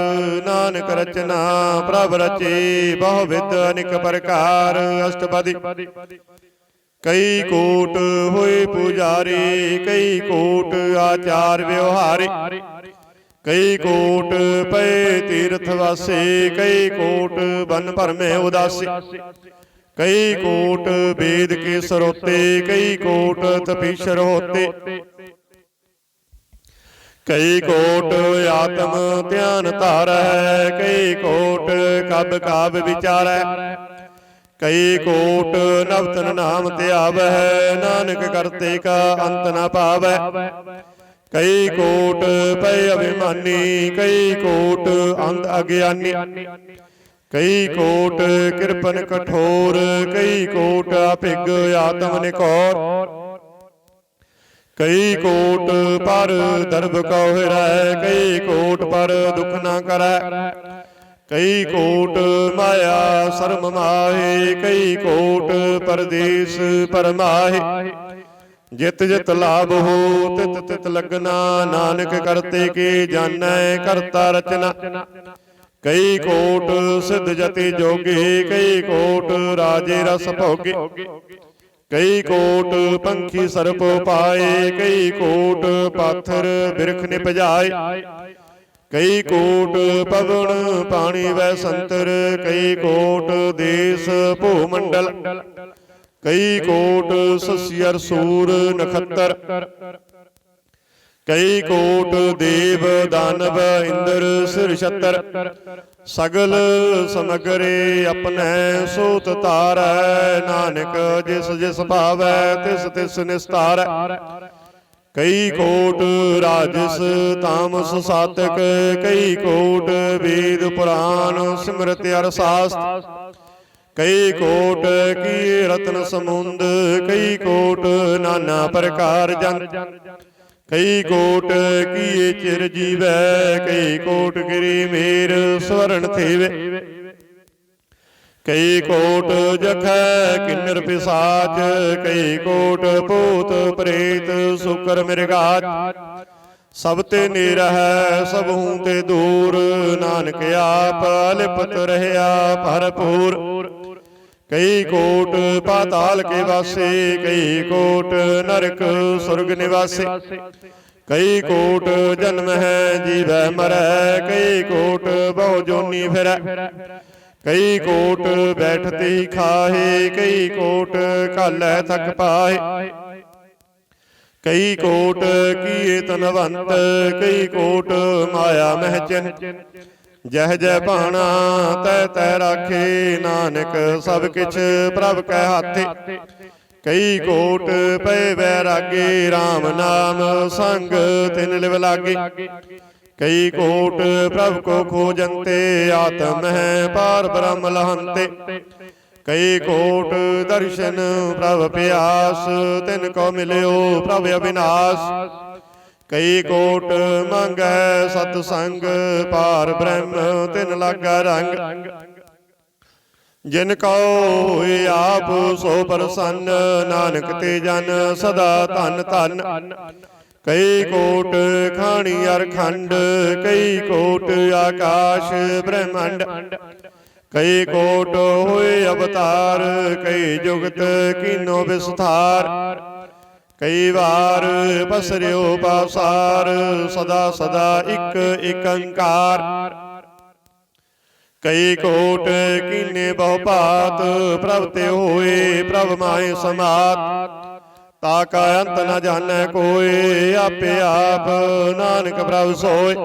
ਨਾਨਕ ਰਚਨਾ ਪ੍ਰਭ ਰਚੇ, ਬਹੁ ਵਿਦ ਅਨੇਕ ਪ੍ਰਕਾਰ। ਅਸ਼ਟਪਦੀ। ਕਈ ਕੋਟ ਹੋਏ ਪੁਜਾਰੀ, ਕਈ ਕੋਟ ਆਚਾਰ ਵਿਵਹਾਰੀ। ਕਈ ਕੋਟ ਪਏ ਤੀਰਥ ਵਾਸੀ, ਕਈ ਕੋਟ ਬਨ ਭਰਮੇ ਉਦਾਸੀ। ਕਈ ਕੋਟ ਵੇਦ ਕੇ ਸਰੋਤੇ, ਕਈ ਕੋਟ ਤਪੀਸ਼ਰ ਹੋਤੇ। ਕਈ ਕੋਟ ਆਤਮ ਧਿਆਨ ਧਾਰੈ, ਕਈ ਕੋਟ ਕਬ ਕਾਬ ਵਿਚਾਰੈ। ਕਈ ਕੋਟ ਨਵਤਨ ਨਾਮ ਧਿਆਵੈ, ਨਾਨਕ ਕਰਤੇ ਕਾ ਅੰਤ ਨ ਪਾਵੈ। ਕਈ ਕੋਟ ਪਏ ਅਭਿਮਾਨੀ, ਕਈ ਕੋਟ ਅੰਧ ਅਗਿਆਨੀ। ਕਈ ਕੋਟ ਕਿਰਪਨ ਕਠੋਰ, ਕਈ ਕੋਟ ਅਭਿਗ ਆਤਮ ਨਿਕੌਰ। ਕਈ ਕੋਟ ਪਰ ਦਰਬ ਕਉ ਹਿਰੈ, ਕਈ ਕੋਟ ਪਰ ਦੁਖ ਨਾ ਕਰੈ। ਕਈ ਕੋਟ ਮਾਇਆ ਸਰਮ ਮਾਹੇ, ਕਈ ਕੋਟ ਪਰਦੇਸ ਪਰਮਾਹੇ। ਜਿਤ ਜਿਤ ਲਾਭ ਹੋ ਤਿਤ ਤਿਤ ਲਗਨਾ, ਨਾਨਕ ਕਰਤੇ ਕੀ ਜਾਣੈ ਕਰਤਾ ਰਚਨਾ। ਕਈ ਕੋਟ ਸਿੱਧ ਜਤੀ ਜੋਗੀ, ਕਈ ਕੋਟ ਰਾਜੇ ਰਸ ਭੋਗੇ। ਕਈ ਕੋਟ ਪੰਖੀ ਸਰਪ ਪਾਏ, ਕਈ ਕੋਟ ਪਾਥਰ ਬਿਰਖ ਨਿਪਜਾਏ। ਕਈ ਕੋਟ ਪਵਨ ਪਾਣੀ ਵੈ ਸੰਤਰ, ਕਈ ਕੋਟ ਦੇਸ ਭੂ ਮੰਡਲ। ਕਈ ਕੋਟ ਸਸਿਅਰ ਸੂਰ ਨਖੱਤਰ। ਕਈ ਕੋਟ ਦੇਵ ਦਾਨਵ ਇੰਦਰ ਸਿਰ ਛਤਰ। ਸਗਲ ਸਮਗਰੇ ਆਪਣੈ ਸੋਤ ਤਾਰੈ, ਨਾਨਕ ਜਿਸ ਜਿਸ ਭਾਵੈ ਤਿਸ ਤਿਸ ਨਿਸਤਾਰੈ। ਕਈ ਕੋਟ ਰਾਜਸ ਤਾਮਸ ਸਾਤਕ, ਕਈ ਕੋਟ ਵੇਦ ਪੁਰਾਨ ਸਿਮਰਤ ਅਰ ਸਾਸਤ। ਕਈ ਕੋਟ ਕੀ ਰਤਨ ਸਮੁੰਦ, ਕਈ ਕੋਟ ਨਾਨਾ ਪ੍ਰਕਾਰ ਜਨ। ਕਈ ਕੋਟ ਕੀਏ ਚਿਰ ਜੀਵੈ, ਕਈ ਕੋਟ ਗਿਰੀ ਮੇਰ ਸਵਰਨ ਥੇਵੇ। ਕਈ ਕੋਟ ਜਖੈ ਕਿੰਨਰ ਪਿਸਾਚ, ਕਈ ਕੋਟ ਭੂਤ ਪ੍ਰੇਤ ਸੁਕਰ ਮਿਰਗਾਚ। ਸਭ ਤੇ ਨਿਰਹਿ ਸਭੂ ਤੇ ਦੂਰ, ਨਾਨਕ ਆਪ ਲਿਪਤ ਰਹਿਆ ਭਰਪੂਰ। ਕਈ ਕੋਟ ਪਾਤਾਲ ਕੇ ਵਾਸੇ, ਕਈ ਕੋਟ ਨਰਕ ਸੁਰਗ ਨਿਵਾਸੇ। ਕਈ ਕੋਟ ਜਨਮ ਹੈ ਜੀਵੈ ਮਰੈ, ਕਈ ਕੋਟ ਬਹੁ ਜੋਨੀ ਫਿਰੈ। ਕਈ ਕੋਟ ਬੈਠਤੀ ਖਾਹੇ, ਕਈ ਕੋਟ ਘਾਲੈ ਥਕ ਪਾਏ। ਕਈ ਕੋਟ ਕੀਏ ਤਨਵੰਤ, ਕਈ ਕੋਟ ਮਾਇਆ ਮਹਿ ਚਿਨ। ਜਹ ਜੈ ਭਾਣਾ ਤੈ ਤੈ ਰਾਖੇ, ਨਾਨਕ ਸਭ ਕਿਛ ਪ੍ਰਭ ਕੈ ਹਾਥੇ। ਕਈ ਕੋਟ ਪਏ ਵੈਰਾਗੇ, RAM ਨਾਮ ਸੰਗ ਤਿਨ ਲਿਵ ਲਾਗੇ। ਕਈ ਕੋਟ ਪ੍ਰਭ ਕੋ ਖੋਜੰਤੇ, ਆਤਮ ਹੈ ਪਾਰ ਬ੍ਰਹਮ ਲਹੰਤੇ। ਕਈ ਕੋਟ ਦਰਸ਼ਨ ਪ੍ਰਭ ਪਿਆਸ, ਤਿਨ ਕੋ ਮਿਲਿਓ ਪ੍ਰਭ ਅਬਿਨਾਸ਼। ਕਈ ਕੋਟ ਮੰਗੈ ਸਤ ਸੰਗ, ਪਾਰ ਬ੍ਰਹਮ ਤਿਨ ਲਾਗਾ ਰੰਗ। ਜਿਨ ਕਉ ਹੋਏ ਆਪ ਸੋ ਪ੍ਰਸੰਨ, ਨਾਨਕ ਤੇ ਜਨ ਸਦਾ ਧਨ ਧਨ। ਕਈ ਕੋਟ ਖਾਣੀ ਅਰ ਖੰਡ, ਕਈ ਕੋਟ ਆਕਾਸ਼ ਬ੍ਰਹਮੰਡ। ਕਈ ਕੋਟ ਹੋਏ ਅਵਤਾਰ, ਕਈ ਜੁਗਤ ਕੀਨੋ ਵਿਸਥਾਰ। ਕਈ ਵਾਰ ਪਸਰਿਓ ਪਾਸਾਰ, ਸਦਾ ਸਦਾ ਇਕ ਏਕੰਕਾਰ। ਕਈ ਕੋਟ ਕੀਨੇ ਬਹੁ ਭਾਤ, ਪ੍ਰਭ ਤੇ ਹੋਏ ਪ੍ਰਭ ਮਾਹਿ ਸਮਾਤ। ਤਾ ਕਾ ਅੰਤ ਨ ਜਾਣੈ ਕੋਇ, ਆਪੇ ਆਪ ਨਾਨਕ ਪ੍ਰਭ ਸੋਇ।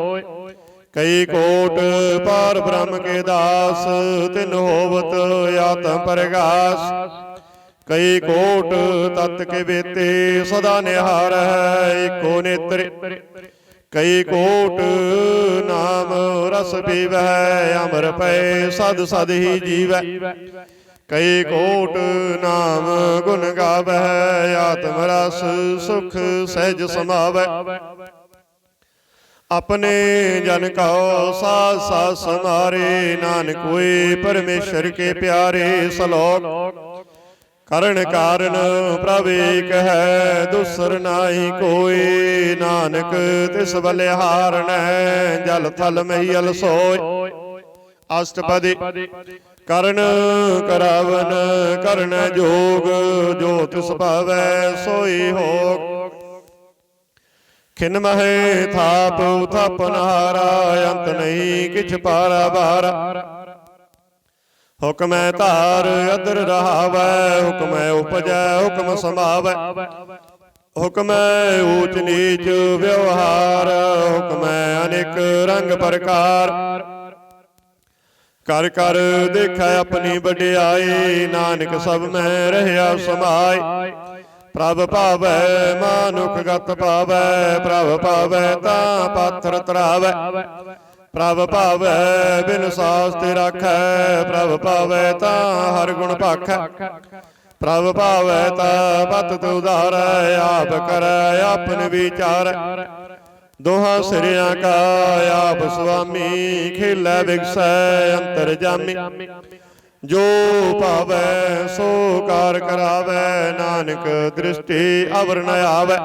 ਕਈ ਕੋਟ ਪਾਰ ਬ੍ਰਹਮ ਕੇ ਦਾਸ, ਤਿਨ ਹੋਵਤ ਆਤਮ ਪ੍ਰਗਾਸ। ਕਈ ਕੋਟ ਤਤ ਕੇ ਬੇਤੇ, ਸਦਾ ਨਿਹਾਰੈ ਏਕੋ ਨੇਤਰ। ਕਈ ਕੋਟ ਨਾਮ ਰਸ ਪੀਵੈ, ਅਮਰ ਪਏ ਸਦ ਸਦ ਹੀ ਜੀਵੈ। ਕਈ ਕੋਟ ਨਾਮ ਗੁਣ ਗਾਵੈ, ਆਤਮ ਰਸ ਸੁਖ ਸਹਿਜ ਸਮਾਵੈ। ਆਪਣੇ ਜਨ ਕਉ ਸਾਧ ਸਾਧ ਸਮਾਰੇ, ਨਾਨਕ ਹੋਏ ਪਰਮੇਸ਼ਰ ਕੇ ਪਿਆਰੇ। ਸਲੋਕ ਕਰਨ ਕਾਰਨ ਪ੍ਰਭ ਏਕ ਹੈ, ਦੂਸਰ ਨਾਹੀ ਕੋਈ। ਨਾਨਕ ਤਿਸ ਬਲਿਹਾਰਣੈ, ਜਲ ਥਲ ਮਹੀਲ ਸੋਇ। ਅਸ਼ਟਪਦੀ ਕਰਨ ਕਰਾਵਨ ਕਰਨ ਜੋਗ, ਜੋ ਤਿਸ ਭਾਵੈ ਸੋਈ ਹੋਗ। ਖਿਨ ਮਹੇ ਥਾਪ ਥਾਪਨਹਾਰਾ, ਅੰਤ ਨਹੀਂ ਕਿਛ ਪਾਰਾਵਾਰ। ਹੁਕਮੈ ਧਾਰ ਅਦਰ ਰਹਾਵੈ, ਹੁਕਮੈ ਉਪਜੈ ਹੁਕਮ ਸਮਾਵੈ। ਹੁਕਮੈ ਊਚ ਨੀਚ ਵਿਵਹਾਰ, ਹੁਕਮੈ ਅਨੇਕ ਰੰਗ ਪ੍ਰਕਾਰ। ਕਰ ਕਰ ਦੇਖੈ ਆਪਣੀ ਵਡਿਆਈ, ਨਾਨਕ ਸਭ ਮੈਂ ਰਹਿਆ ਸਮਾਈ। ਪ੍ਰਭ ਭਾਵੈ ਮਾਨੁਖ ਗਤ ਪਾਵੈ, ਪ੍ਰਭ ਭਾਵੈ ਤਾਂ ਪਾਥਰ ਤਰਾਵੈ। ਪ੍ਰਭ ਭਾਵੈ ਬਿਨ ਸਾਸ ਤੇ ਰਾਖੈ, ਪ੍ਰਭ ਭਾਵੈ ਤਾਂ ਹਰ ਗੁਣ ਭਾਖੈ। ਪ੍ਰਭ ਭਾਵੈ ਤਾਂ ਪਤ ਤੂ ਉਧਾਰੈ, ਆਪ ਕਰੈ ਆਪਨ ਵਿਚਾਰੈ। ਦੋਹਾਂ ਸਿਰਿਆਂ ਕਾ ਆਪ ਸੁਆਮੀ, ਖੇਲੈ ਵਿਗਸੈ ਅੰਤਰ ਜਾਮੀ। ਜੋ ਭਾਵੈ ਸੋ ਕਾਰ ਕਰਾਵੈ, ਨਾਨਕ ਦ੍ਰਿਸ਼ਟੀ ਅਵਰ ਨ ਆਵੈ।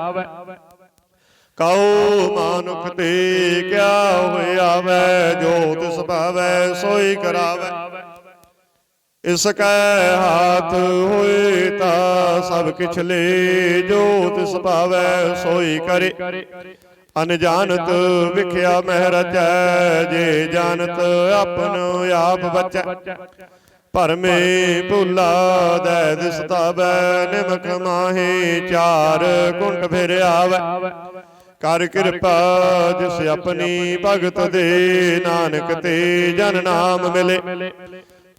ਕਉ ਮਾਨੁਖ ਤੇ ਕਿਆ ਹੋਇ ਆਵੈ, ਜੋ ਤਿਸ ਭਾਵੈ ਸੋਈ ਕਰਾਵੈ। ਇਸ ਕੈ ਹਾਥ ਹੋਏ ਤਾ ਸਭ ਕਿਛ ਲੇ, ਜੋ ਤਿਸ ਭਾਵੈ ਸੋਈ ਕਰੇ। ਅਨਜਾਨਤ ਵਿਖਿਆ ਮਹਿ ਰਚੈ, ਜੇ ਜਾਣਤ ਆਪਨ ਆਪ ਬਚੈ। ਭਰਮੇ ਭੁਲਾ ਦੈ ਦਿਸ ਤਾਵੈ, ਨਿਮਕ ਮਾਹੀ ਚਾਰ ਕੁੰਟ ਫਿਰ ਆਵੈ। ਕਰ ਕਿਰਪਾ ਜਿਸ ਆਪਣੀ ਭਗਤ ਦੇ, ਨਾਨਕ ਤੇ ਜਨ ਨਾਮ ਮਿਲੇ।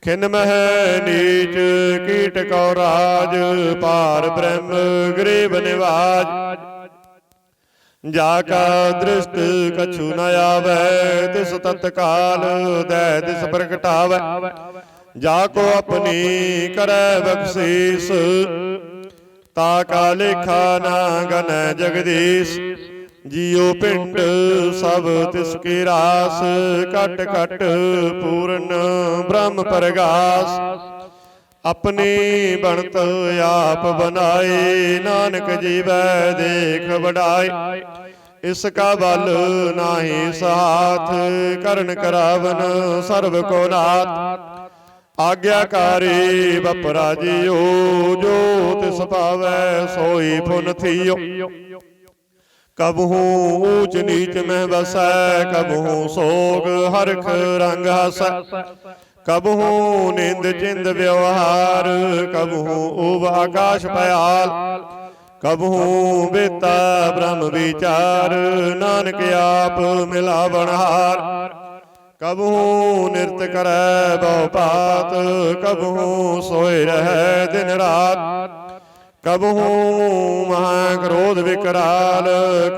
ਖਿਨ ਮਹਿ ਨੀਚ ਕੀਟ ਕਉ ਰਾਜ, ਪਾਰ ਬ੍ਰਹਮ ਗਰੀਬ ਨਿਵਾਜ। ਜਾ ਕਾ ਦ੍ਰਿਸ਼ਟ ਕਛੂ ਨ ਆਵੈ, ਤਿਸ ਤਤਕਾਲ ਦੈ ਦਿਸ ਪ੍ਰਗਟਾਵੈ। ਜਾ ਕੋ ਆਪਣੀ ਕਰੈ ਬਖਸ਼ੀਸ, ਤਾ ਕਾ ਲੇਖਾ ਨਾ ਗਨੈ ਜਗਦੀਸ਼। ਜੀਉ ਪਿੰਡ ਸਭ ਤਿਸ ਕੀ ਰਾਸ, ਘਟ ਘਟ ਪੂਰਨ ਬ੍ਰਹਮ ਪ੍ਰਗਾਸ। ਆਪਣੀ ਬਣਤ ਆਪ ਬਨਾਈ, ਨਾਨਕ ਜੀਵੈ ਦੇਖ ਵਡਾਈ। ਇਸ ਕਾ ਬਲ ਨਾਹੀ ਸਾਥ, ਕਰਨ ਕਰਾਵਨ ਸਰਬ ਕੋ ਨਾਥ। ਆਗਿਆਕਾਰੀ ਬਪਰਾ ਜੀਓ, ਜੋ ਤਿਸ ਭਾਵੈ ਸੋਈ ਪੁਨ ਥੀਓ। ਕਬਹੂ ਊਚ ਨੀਚ ਮਹਿ ਵਸੈ, ਕਬਹੂ ਸੋਗ ਹਰਖ ਰੰਗ ਹਸੈ। ਕਬਹੂ ਨਿੰਦ ਚਿੰਦ ਵਿਵਹਾਰ, ਕਬਹੂ ਊਬ ਆਕਾਸ਼ ਪਇਆਲ। ਕਬਹੂ ਬੇਤਾ ਬ੍ਰਹਮ ਵਿਚਾਰ, ਨਾਨਕ ਆਪ ਮਿਲਾਵਣਹਾਰ। ਕਬਹੂ ਨਿਰਤ ਕਰੈ ਬਹੁ ਪਾਤ, ਕਬਹੂ ਸੋਇ ਰਹੈ ਦਿਨ ਰਾਤ। ਕਬਹੂ ਮਹਾ ਕ੍ਰੋਧ ਵਿਕਰਾਲ,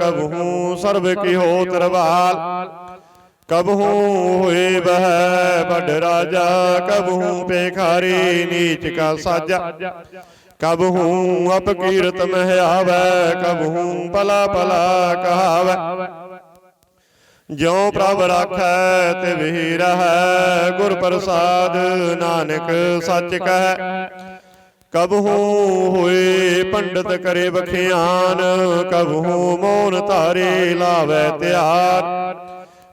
ਕਬਹੂ ਸਰਬ ਕੀ ਹੋਤ ਰਵਾਲ। ਕਬਹੂ ਹੋਏ ਬਹਿ ਬਡ ਰਾਜਾ, ਕਬਹੂ ਭੇਖਾਰੀ ਨੀਚ ਕਾ ਸਾਜਾ। ਕਬਹੂ ਅਪਕੀਰਤ ਮਹਿ ਆਵੈ, ਕਬਹੂ ਭਲਾ ਭਲਾ ਕਹਾਵੈ। ਜਿਉ ਪ੍ਰਭ ਰਾਖੈ ਤਿਵਹਿ ਰਹੈ, ਗੁਰ ਪ੍ਰਸਾਦ ਨਾਨਕ ਸੱਚ ਕਹੈ। ਕਬਹੂ ਹੋਏ ਪੰਡਤ ਕਰੇ ਬਖਿਆਨ, ਕਬਹੂ ਮੋਨ ਧਾਰੇ ਲਾਵੈ ਧਿਆਨ।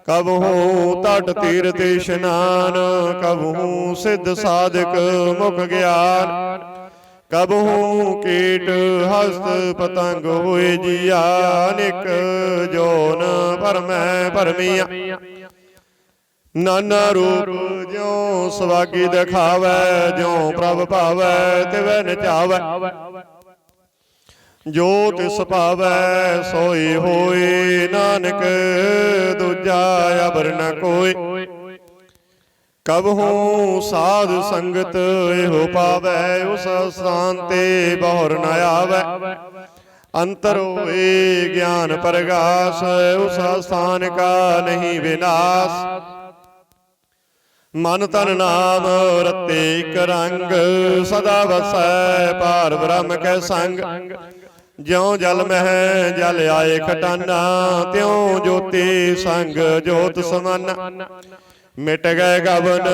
ਕਬਹੂ ਤਟ ਤੀਰਥ ਇਸ਼ਨਾਨ, ਕਬਹੂ ਸਿੱਧ ਸਾਧਕ ਮੁਖ ਗਿਆਨ। ਕਬਹੂ ਕੀਟ ਹਸਤ ਪਤੰਗ ਹੋਏ ਜੀਆ, ਅਨੇਕ ਜੋਨ ਭਰਮੈ ਭਰਮੀਆਂ। ਨਾਨਾ ਰੂਪ ਜਿਉ ਸਵਾਗੀ ਦਿਖਾਵੈ, ਜਿਉ ਪ੍ਰਭ ਭਾਵੈ ਤਿਵੈ ਨਚਾਵੈ। ਜੋ ਤਿਸ ਭਾਵੈ ਸੋਈ ਹੋਏ, ਨਾਨਕ ਦੂਜਾ ਅਬਰ ਨ ਕੋਈ। ਕਬਹੂ ਸਾਧ ਸੰਗਤ ਇਹੋ ਪਾਵੈ, ਉਸ ਸਥਾਨ ਤੇ ਬਹੁਰ ਨ ਆਵੈ। अंतर होए ज्ञान प्रगास, उस स्थान का नहीं विनाश। मन तन नाम रते एक रंग, सदा वसै पार ब्रह्म कै संग। ज्यों जल मह जल आए खटाना, त्यों ज्योति संग ज्योत समाना। मिट गए गबन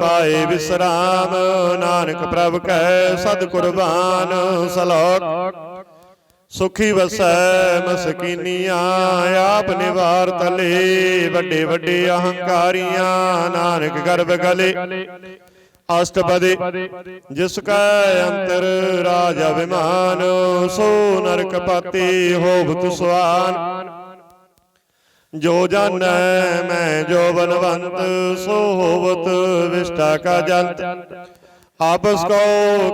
पाए विश्राम, नानक प्रभ कै सद कुर्बान। सलोक सुखी वसै मसकीनियां, आप निवार तले वड्डे वड्डे अहंकारियां। नानक गर्भ गले अष्टपदी, जिसका अंतर राज अभिमान। सो नरक पाती होवत सुआन। जो जानै मैं जो बनवंत, सो होवत विष्टा का जंत। आपस को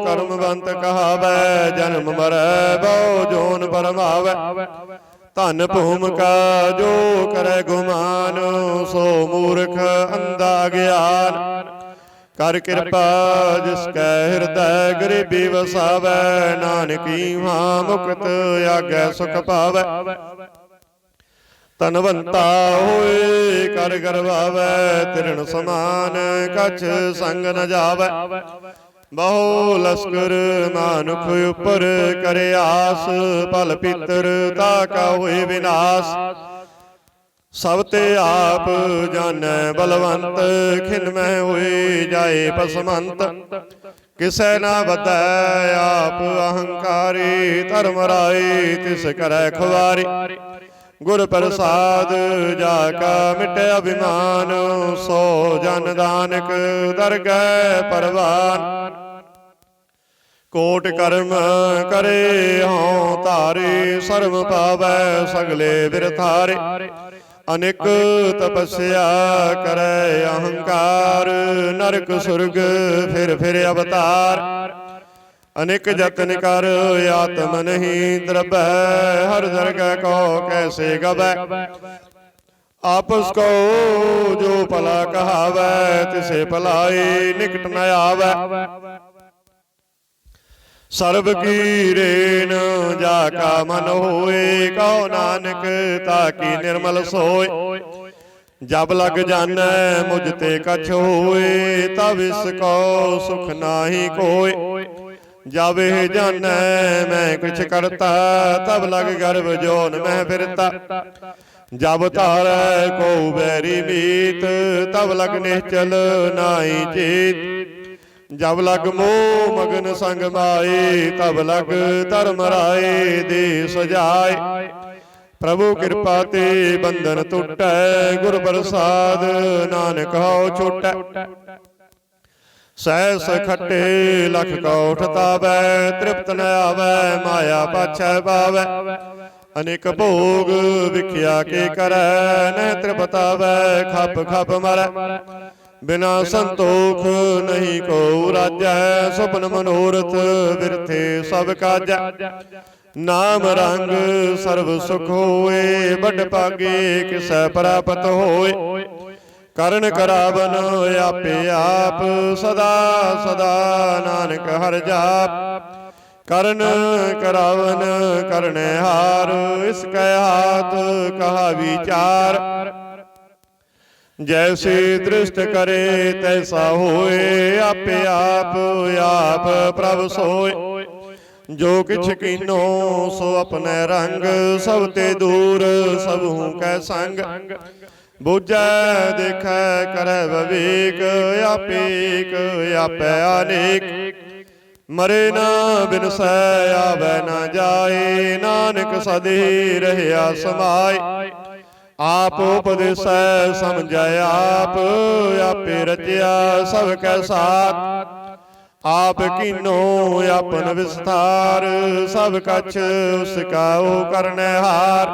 कर्मवंत कहावै, जन्म मरै बहु जोन परमावै। धन भूम का जो करे गुमान, सो मूर्ख अंधा ज्ञान। कर कृपा जिसकै हृदय गरीबी वसावै, नानकी वहाँ मुक्त आगे सुख पावै। तनवंता होए कर गरवावै, तिरण समान कछ संग न जावै। बहु लश्कर मानुख उपर करे आस, पल पितर ताका होए विनाश। सब ते आप जानै बलवंत, खिन में होए जाए पसमंत। किसै ना बदै आप अहंकारी, धर्म राय तिस करै खुवारी। गुर प्रसाद जाका मिटे अभिमान, सो जन नानक दरगह परवान। कोट कर्म करे हों तारे, सर्व पावै सगले बिरथारे। अनेक तपस्या करे अहंकार, नरक सुरग फिर फिर अवतार। अनेक जतन कर आत्म नहीं द्रबै, हर दरगह को कैसे गबै। आपस को जो भला कहावै, तिसे भलाई निकट न आवै। सर्ब की रेन जाका मन होए, कहो नानक ताकि निर्मल सोए। जब लग जानै मुझ ते कछ होए, तब इसको सुख नाही कोय। जब जानै मैं कुछ करता, तब लग गर्भ जोन में फिरता। जब तारै को बैरी मीत, तब लग निश्चल नाई चेत। जब लग मोह मगन संग माए, तब लग धर्म राय दे सजाए। प्रभु कृपा ते बंधन टूटै, गुर प्रसाद नानक हौ छूटै। सहस खट्टे लख कोठ तावै, तृप्त न आवै माया पाछै पावै। अनेक भोग विख्या के करै, न तृप्त आवै खप खप मरै। बिना संतोख नहीं को राजै, सुपन मनोरथ बिरथे सब काजै। नाम रंग सर्व सुख होए, बड़ भागे किसै प्राप्त होए। करण करावन आपे आप, सदा सदा नानक हर जाप। करण करावन करने हार, इसकै हाथ कहा विचार। जैसे दृष्ट करे तैसा होए, आपे आप प्रभ सोए। जो किछ कीनो सो अपने रंग, सब ते दूर सबहू कै संग। बूझै देखै करै विवेक, आपेक आपै अनेक। मरे ना बिनसै आवै ना जाए, नानक सदी रहया समाए। आप उपदेसै समझै आप, आपे रचया सब कै साथ। आप कीनो आपन विस्तार, सब कछ उसका ओ करने हार।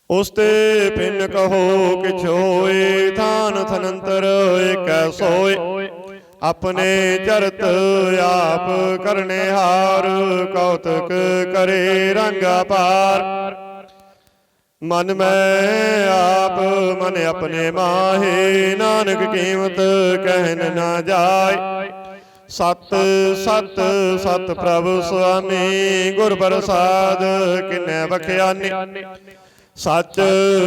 उस्ते पिन कहो किछ होए, थान थनंतर एक सोए। अपने चरत आप करने हार, कौतुक करे रंग अपार। मन में आप मन अपने माहे, नानक कीमत कहन ना जाय। ਸਤ ਸਤ ਸਤ ਪ੍ਰਭ ਸੁਆਮੀ, ਗੁਰ ਪ੍ਰਸਾਦ ਕਿਨੈ ਬਖਿਆਨੀ। ਸੱਚ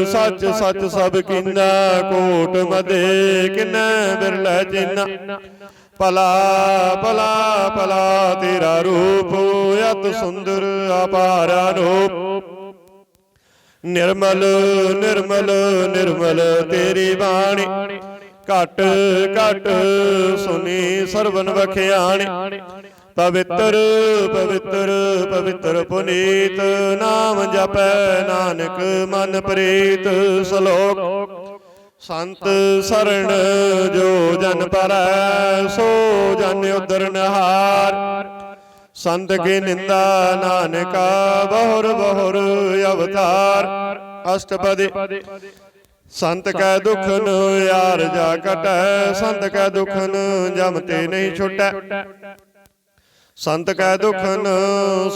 ਸੱਚ ਸੱਚ ਸਭ ਕੀਨਾ, ਕੋਟ ਮਦੇ ਕਿਨੈ ਬਿਰਲੇ ਚੀਨਾ। ਭਲਾ ਭਲਾ ਭਲਾ ਤੇਰਾ ਰੂਪ, ਅਤ ਸੁੰਦਰ ਅਪਾਰ ਅਨੂਪ। ਨਿਰਮਲ ਨਿਰਮਲ ਨਿਰਮਲ ਤੇਰੀ ਬਾਣੀ, ਘਟ ਘਟ ਸੁਨੀ ਸਰਵਨ ਵਖਿਆਣੀ। ਪਵਿੱਤਰ ਪਵਿੱਤਰ ਪਵਿੱਤਰ ਪੁਨੀਤ, ਨਾਮ ਜਪੈ ਨਾਨਕ ਮਨ ਪ੍ਰੀਤ। ਸ਼ਲੋਕ। ਸੰਤ ਸਰਣ ਜੋ ਜਨ ਪਰੈ, ਸੋ ਜਨ ਉਦਰਨਹਾਰ। ਸੰਤ ਕੀ ਨਿੰਦਾ ਨਾਨਕਾ, ਬਹੁਰ ਬਹੁਰ ਅਵਤਾਰ। ਅਸ਼ਟਪਦੀ। ਸੰਤ ਕੈ ਦੁਖਨ ਯਾਰ ਜਾ ਕਟੈ, ਸੰਤ ਕੈ ਦੁਖਨ ਜਮ ਤੇ ਨਹੀਂ ਛੁਟੈ। ਸੰਤ ਕੈ ਦੁਖਨ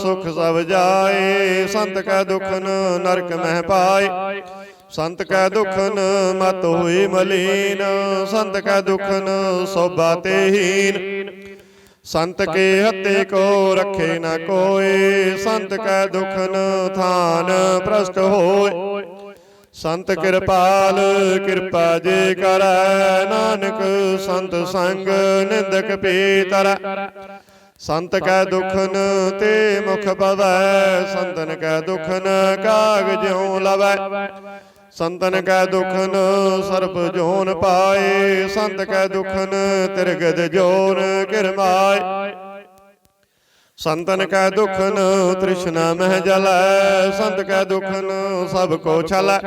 ਸੁਖ ਸਭ ਜਾਏ, ਸੰਤ ਕੈ ਦੁਖਨ ਨਰਕ ਮਹਿ ਪਾਏ। ਸੰਤ ਕੈ ਦੁਖਨ ਮਤ ਹੋਈ ਮਲੀਨ, ਸੰਤ ਕੈ ਦੁਖਨ ਸੋਭਾ ਤੇ ਹੀਨ। ਸੰਤ ਕੇ ਹੱਤੇ ਕੋ ਰੱਖੇ ਨ ਕੋਇ, ਸੰਤ ਕੈ ਦੁਖਨ ਥਾਨ ਭ੍ਰਸ਼ਟ ਹੋਏ। ਸੰਤ ਕਿਰਪਾਲ ਕਿਰਪਾ ਜੇ ਕਰੈ, ਨਾਨਕ ਸੰਤ ਸੰਗ ਨਿੰਦਕ ਪੀਤਰੈ। ਸੰਤ ਕੈ ਦੁਖਨ ਤੇ ਮੁਖ ਪਵੈ, ਸੰਤਨ ਕੈ ਦੁਖਨ ਕਾਗਜਿਉ ਲਵੈ। ਸੰਤਨ ਕੈ ਦੁਖਨ ਸਰਬ ਜੋਨ ਪਾਏ, ਸੰਤ ਕੈ ਦੁਖਨ ਤਿਰਗਦ ਜੋਨ ਕਿਰਮਾਏ। ਸੰਤਨ ਕੈ ਦੁਖਨ ਤ੍ਰਿਸ਼ਨਾ ਮਹਿ ਜਲੈ, ਸੰਤ ਕੈ ਦੁਖਨ ਸਭ ਕੋ ਛਲੈ।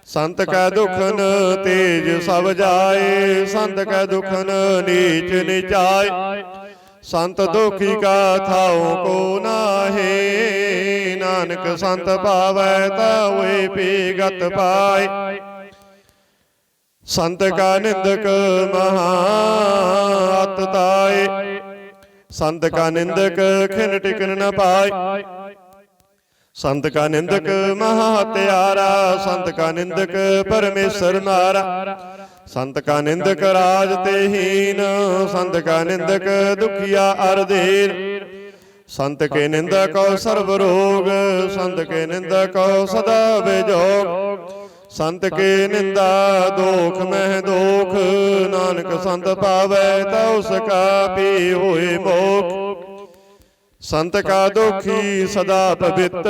ਸੰਤ ਕੈ ਦੁਖਨ ਤੇਜ ਸਭ ਜਾਏ, ਸੰਤ ਕੈ ਦੁਖਨ ਨੀਚ ਨੀਚਾਏ। ਸੰਤ ਦੁਖੀ ਕਾ ਥਾਉ ਕੋ ਨਾਹੀ, ਨਾਨਕ ਸੰਤ ਪਾਵੈ ਤਾਉ ਪੀ ਗਤ ਪਾਏ। ਸੰਤ ਕਾ ਨਿੰਦਕ ਮਹਾ ਅਤ ਤਾਏ, ਸੰਤ ਕਾ ਨਿੰਦਕ ਖਿਨ ਟਿਕਨ ਨ ਪਾਏ। ਸੰਤ ਕਾ ਨਿੰਦਕ ਮਹਾ ਹਤਿਆਰਾ, ਸੰਤ ਕਾ ਨਿੰਦਕ ਪਰਮੇਸ਼ਰ ਮਾਰਾ। ਸੰਤ ਕਾ ਨਿੰਦਕ ਰਾਜ ਤੇ ਹੀਨ, ਸੰਤ ਕਾ ਨਿੰਦਕ ਦੁਖੀਆ ਅਰ ਦੀਨ। ਸੰਤ ਕੇ ਨਿੰਦਕ ਸਰਬ ਰੋਗ, ਸੰਤ ਕੇ ਨਿੰਦਕ ਸਦਾ ਬੇਜੋਗ। ਸੰਤ ਕੇ ਨਿੰਦਾ ਦੋਖ ਮਹਿ ਦੋਖ, ਨਾਨਕ ਸੰਤ ਪਾਵੈ ਤਉ ਸਕਾ ਪੀ ਹੋਏ ਮੋਖ। ਸੰਤ ਕਾ ਦੁਖੀ ਸਦਾ ਪਵਿੱਤ,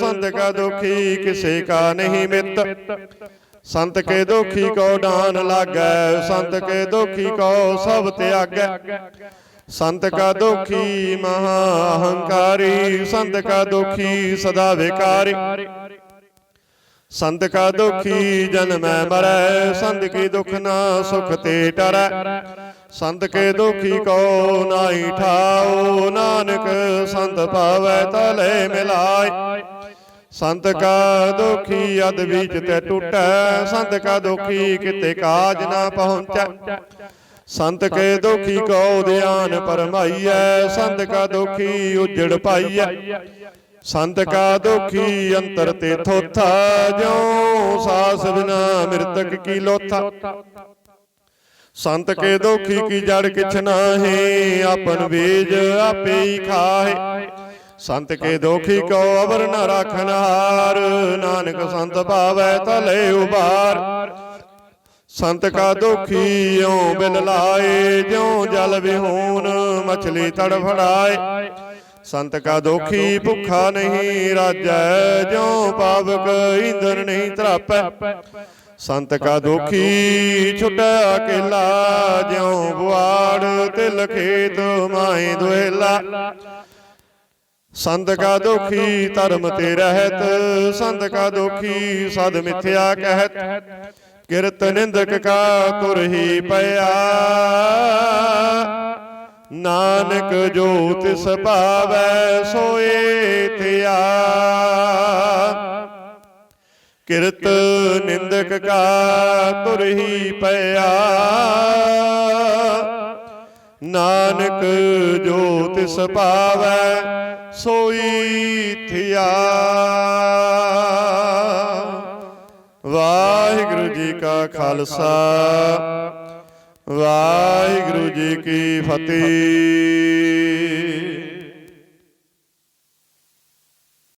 ਸੰਤ ਕਾ ਦੁਖੀ ਕਿਸੇ ਕਾ ਨਹੀਂ ਮਿੱਤ। ਸੰਤ ਕੇ ਦੁਖੀ ਕੋ ਡਾਨ ਲਾਗੈ, ਸੰਤ ਕੇ ਦੁਖੀ ਕੋ ਸਭ ਤਿਆਗੈ। ਸੰਤ ਕਾ ਦੁਖੀ ਮਹਾ ਅਹੰਕਾਰੀ, ਸੰਤ ਕਾ ਦੁਖੀ ਸਦਾ ਵਿਕਾਰੀ। ਸੰਤ ਕਾ ਦੁਖੀ ਜਨਮੈ ਮਰੈ, ਸੰਤ ਕੀ ਦੁਖ ਨਾ ਸੁਖ ਤੇ ਟਰੈ। ਸੰਤ ਕੇ ਦੁਖੀ ਕੋ ਨਾਹੀ ਠਾਉ, ਨਾਨਕ ਸੰਤ ਪਾਵੈ ਤਲੇ ਮਿਲਾਇ। ਸੰਤ ਕਾ ਦੁਖੀ ਅਦ ਬੀਚ ਤੇ ਟੁੱਟੈ, ਸੰਤ ਕਾ ਦੁਖੀ ਕਿਤੇ ਕਾਜ ਨਾ ਪਹੁੰਚੈ। ਸੰਤ ਕੇ ਦੁਖੀ ਕੋ ਧਿਆਨ ਪਰਮਾਈਐ, ਸੰਤ ਕਾ ਦੁਖੀ ਉਜੜ ਪਾਈਐ। ਸੰਤ ਕਾ ਦੁਖੀ ਅੰਤਰ ਤੇ ਥੋਥਾ, ਜਿਉ ਸਾਸ ਬਿਨਾ ਮਿਰਤਕ ਕੀ ਲੋਥਾ। ਸੰਤ ਕੇ ਦੁਖੀ ਕੀ ਜੜ ਕਿਛ ਨਾਹੀ, ਆਪਨ ਬੀਜ ਆਪੇ ਹੀ ਖਾਹੇ। ਸੰਤ ਕੇ ਦੁਖੀ ਕੋ ਅਵਰ ਨ ਰਾਖਨਹਾਰ, ਨਾਨਕ ਸੰਤ ਪਾਵੈ ਤਲੇ ਉਬਾਰ। ਸੰਤ ਕਾ ਦੁਖੀ ਇਉ ਬਿਲ ਲਾਏ, ਜਿਉ ਜਲ ਵਿਹੂਨ ਮਛਲੀ ਤੜਫੜਾਏ। ਸੰਤ ਕਾ ਦੁਖੀ ਭੁੱਖਾ ਨਹੀਂ ਰਾਜੈ, ਜਿਉ ਪਾਵਕ ਈਂਧਨ ਨਹੀਂ ਤਰਾਪੈ। ਸੰਤ ਕਾ ਦੁਖੀ ਛੁਟੈ ਅਕੇਲਾ, ਜਿਉ ਬੁਆੜ ਤਿਲ ਖੇਤ ਮਾਹੀ ਦੁਹੇਲਾ। ਸੰਤ ਕਾ ਦੁਖੀ ਧਰਮ ਤੇ ਰਹਿਤ, ਸੰਤ ਕਾ ਦੁਖੀ ਸਦ ਮਿਥਿਆ ਕਹਿਤ। ਕਿਰਤ ਨਿੰਦਕ ਕਾ ਤੁਰ ਹੀ ਪਿਆ, ਨਾਨਕ ਜੋ ਤਿਸ ਭਾਵੈ ਸੋਏ ਥਿਆ। ਕਿਰਤ ਨਿੰਦਕ ਕਾ ਤੁਰ ਹੀ ਪਿਆ, ਨਾਨਕ ਜੋ ਤਿਸ ਭਾਵੈ ਸੋਈ ਥਿਆ। ਵਾਹਿਗੁਰੂ ਜੀ ਕਾ ਖਾਲਸਾ, ਵਾਹਿਗੁਰੂ ਜੀ ਕੀ ਫਤਿਹ।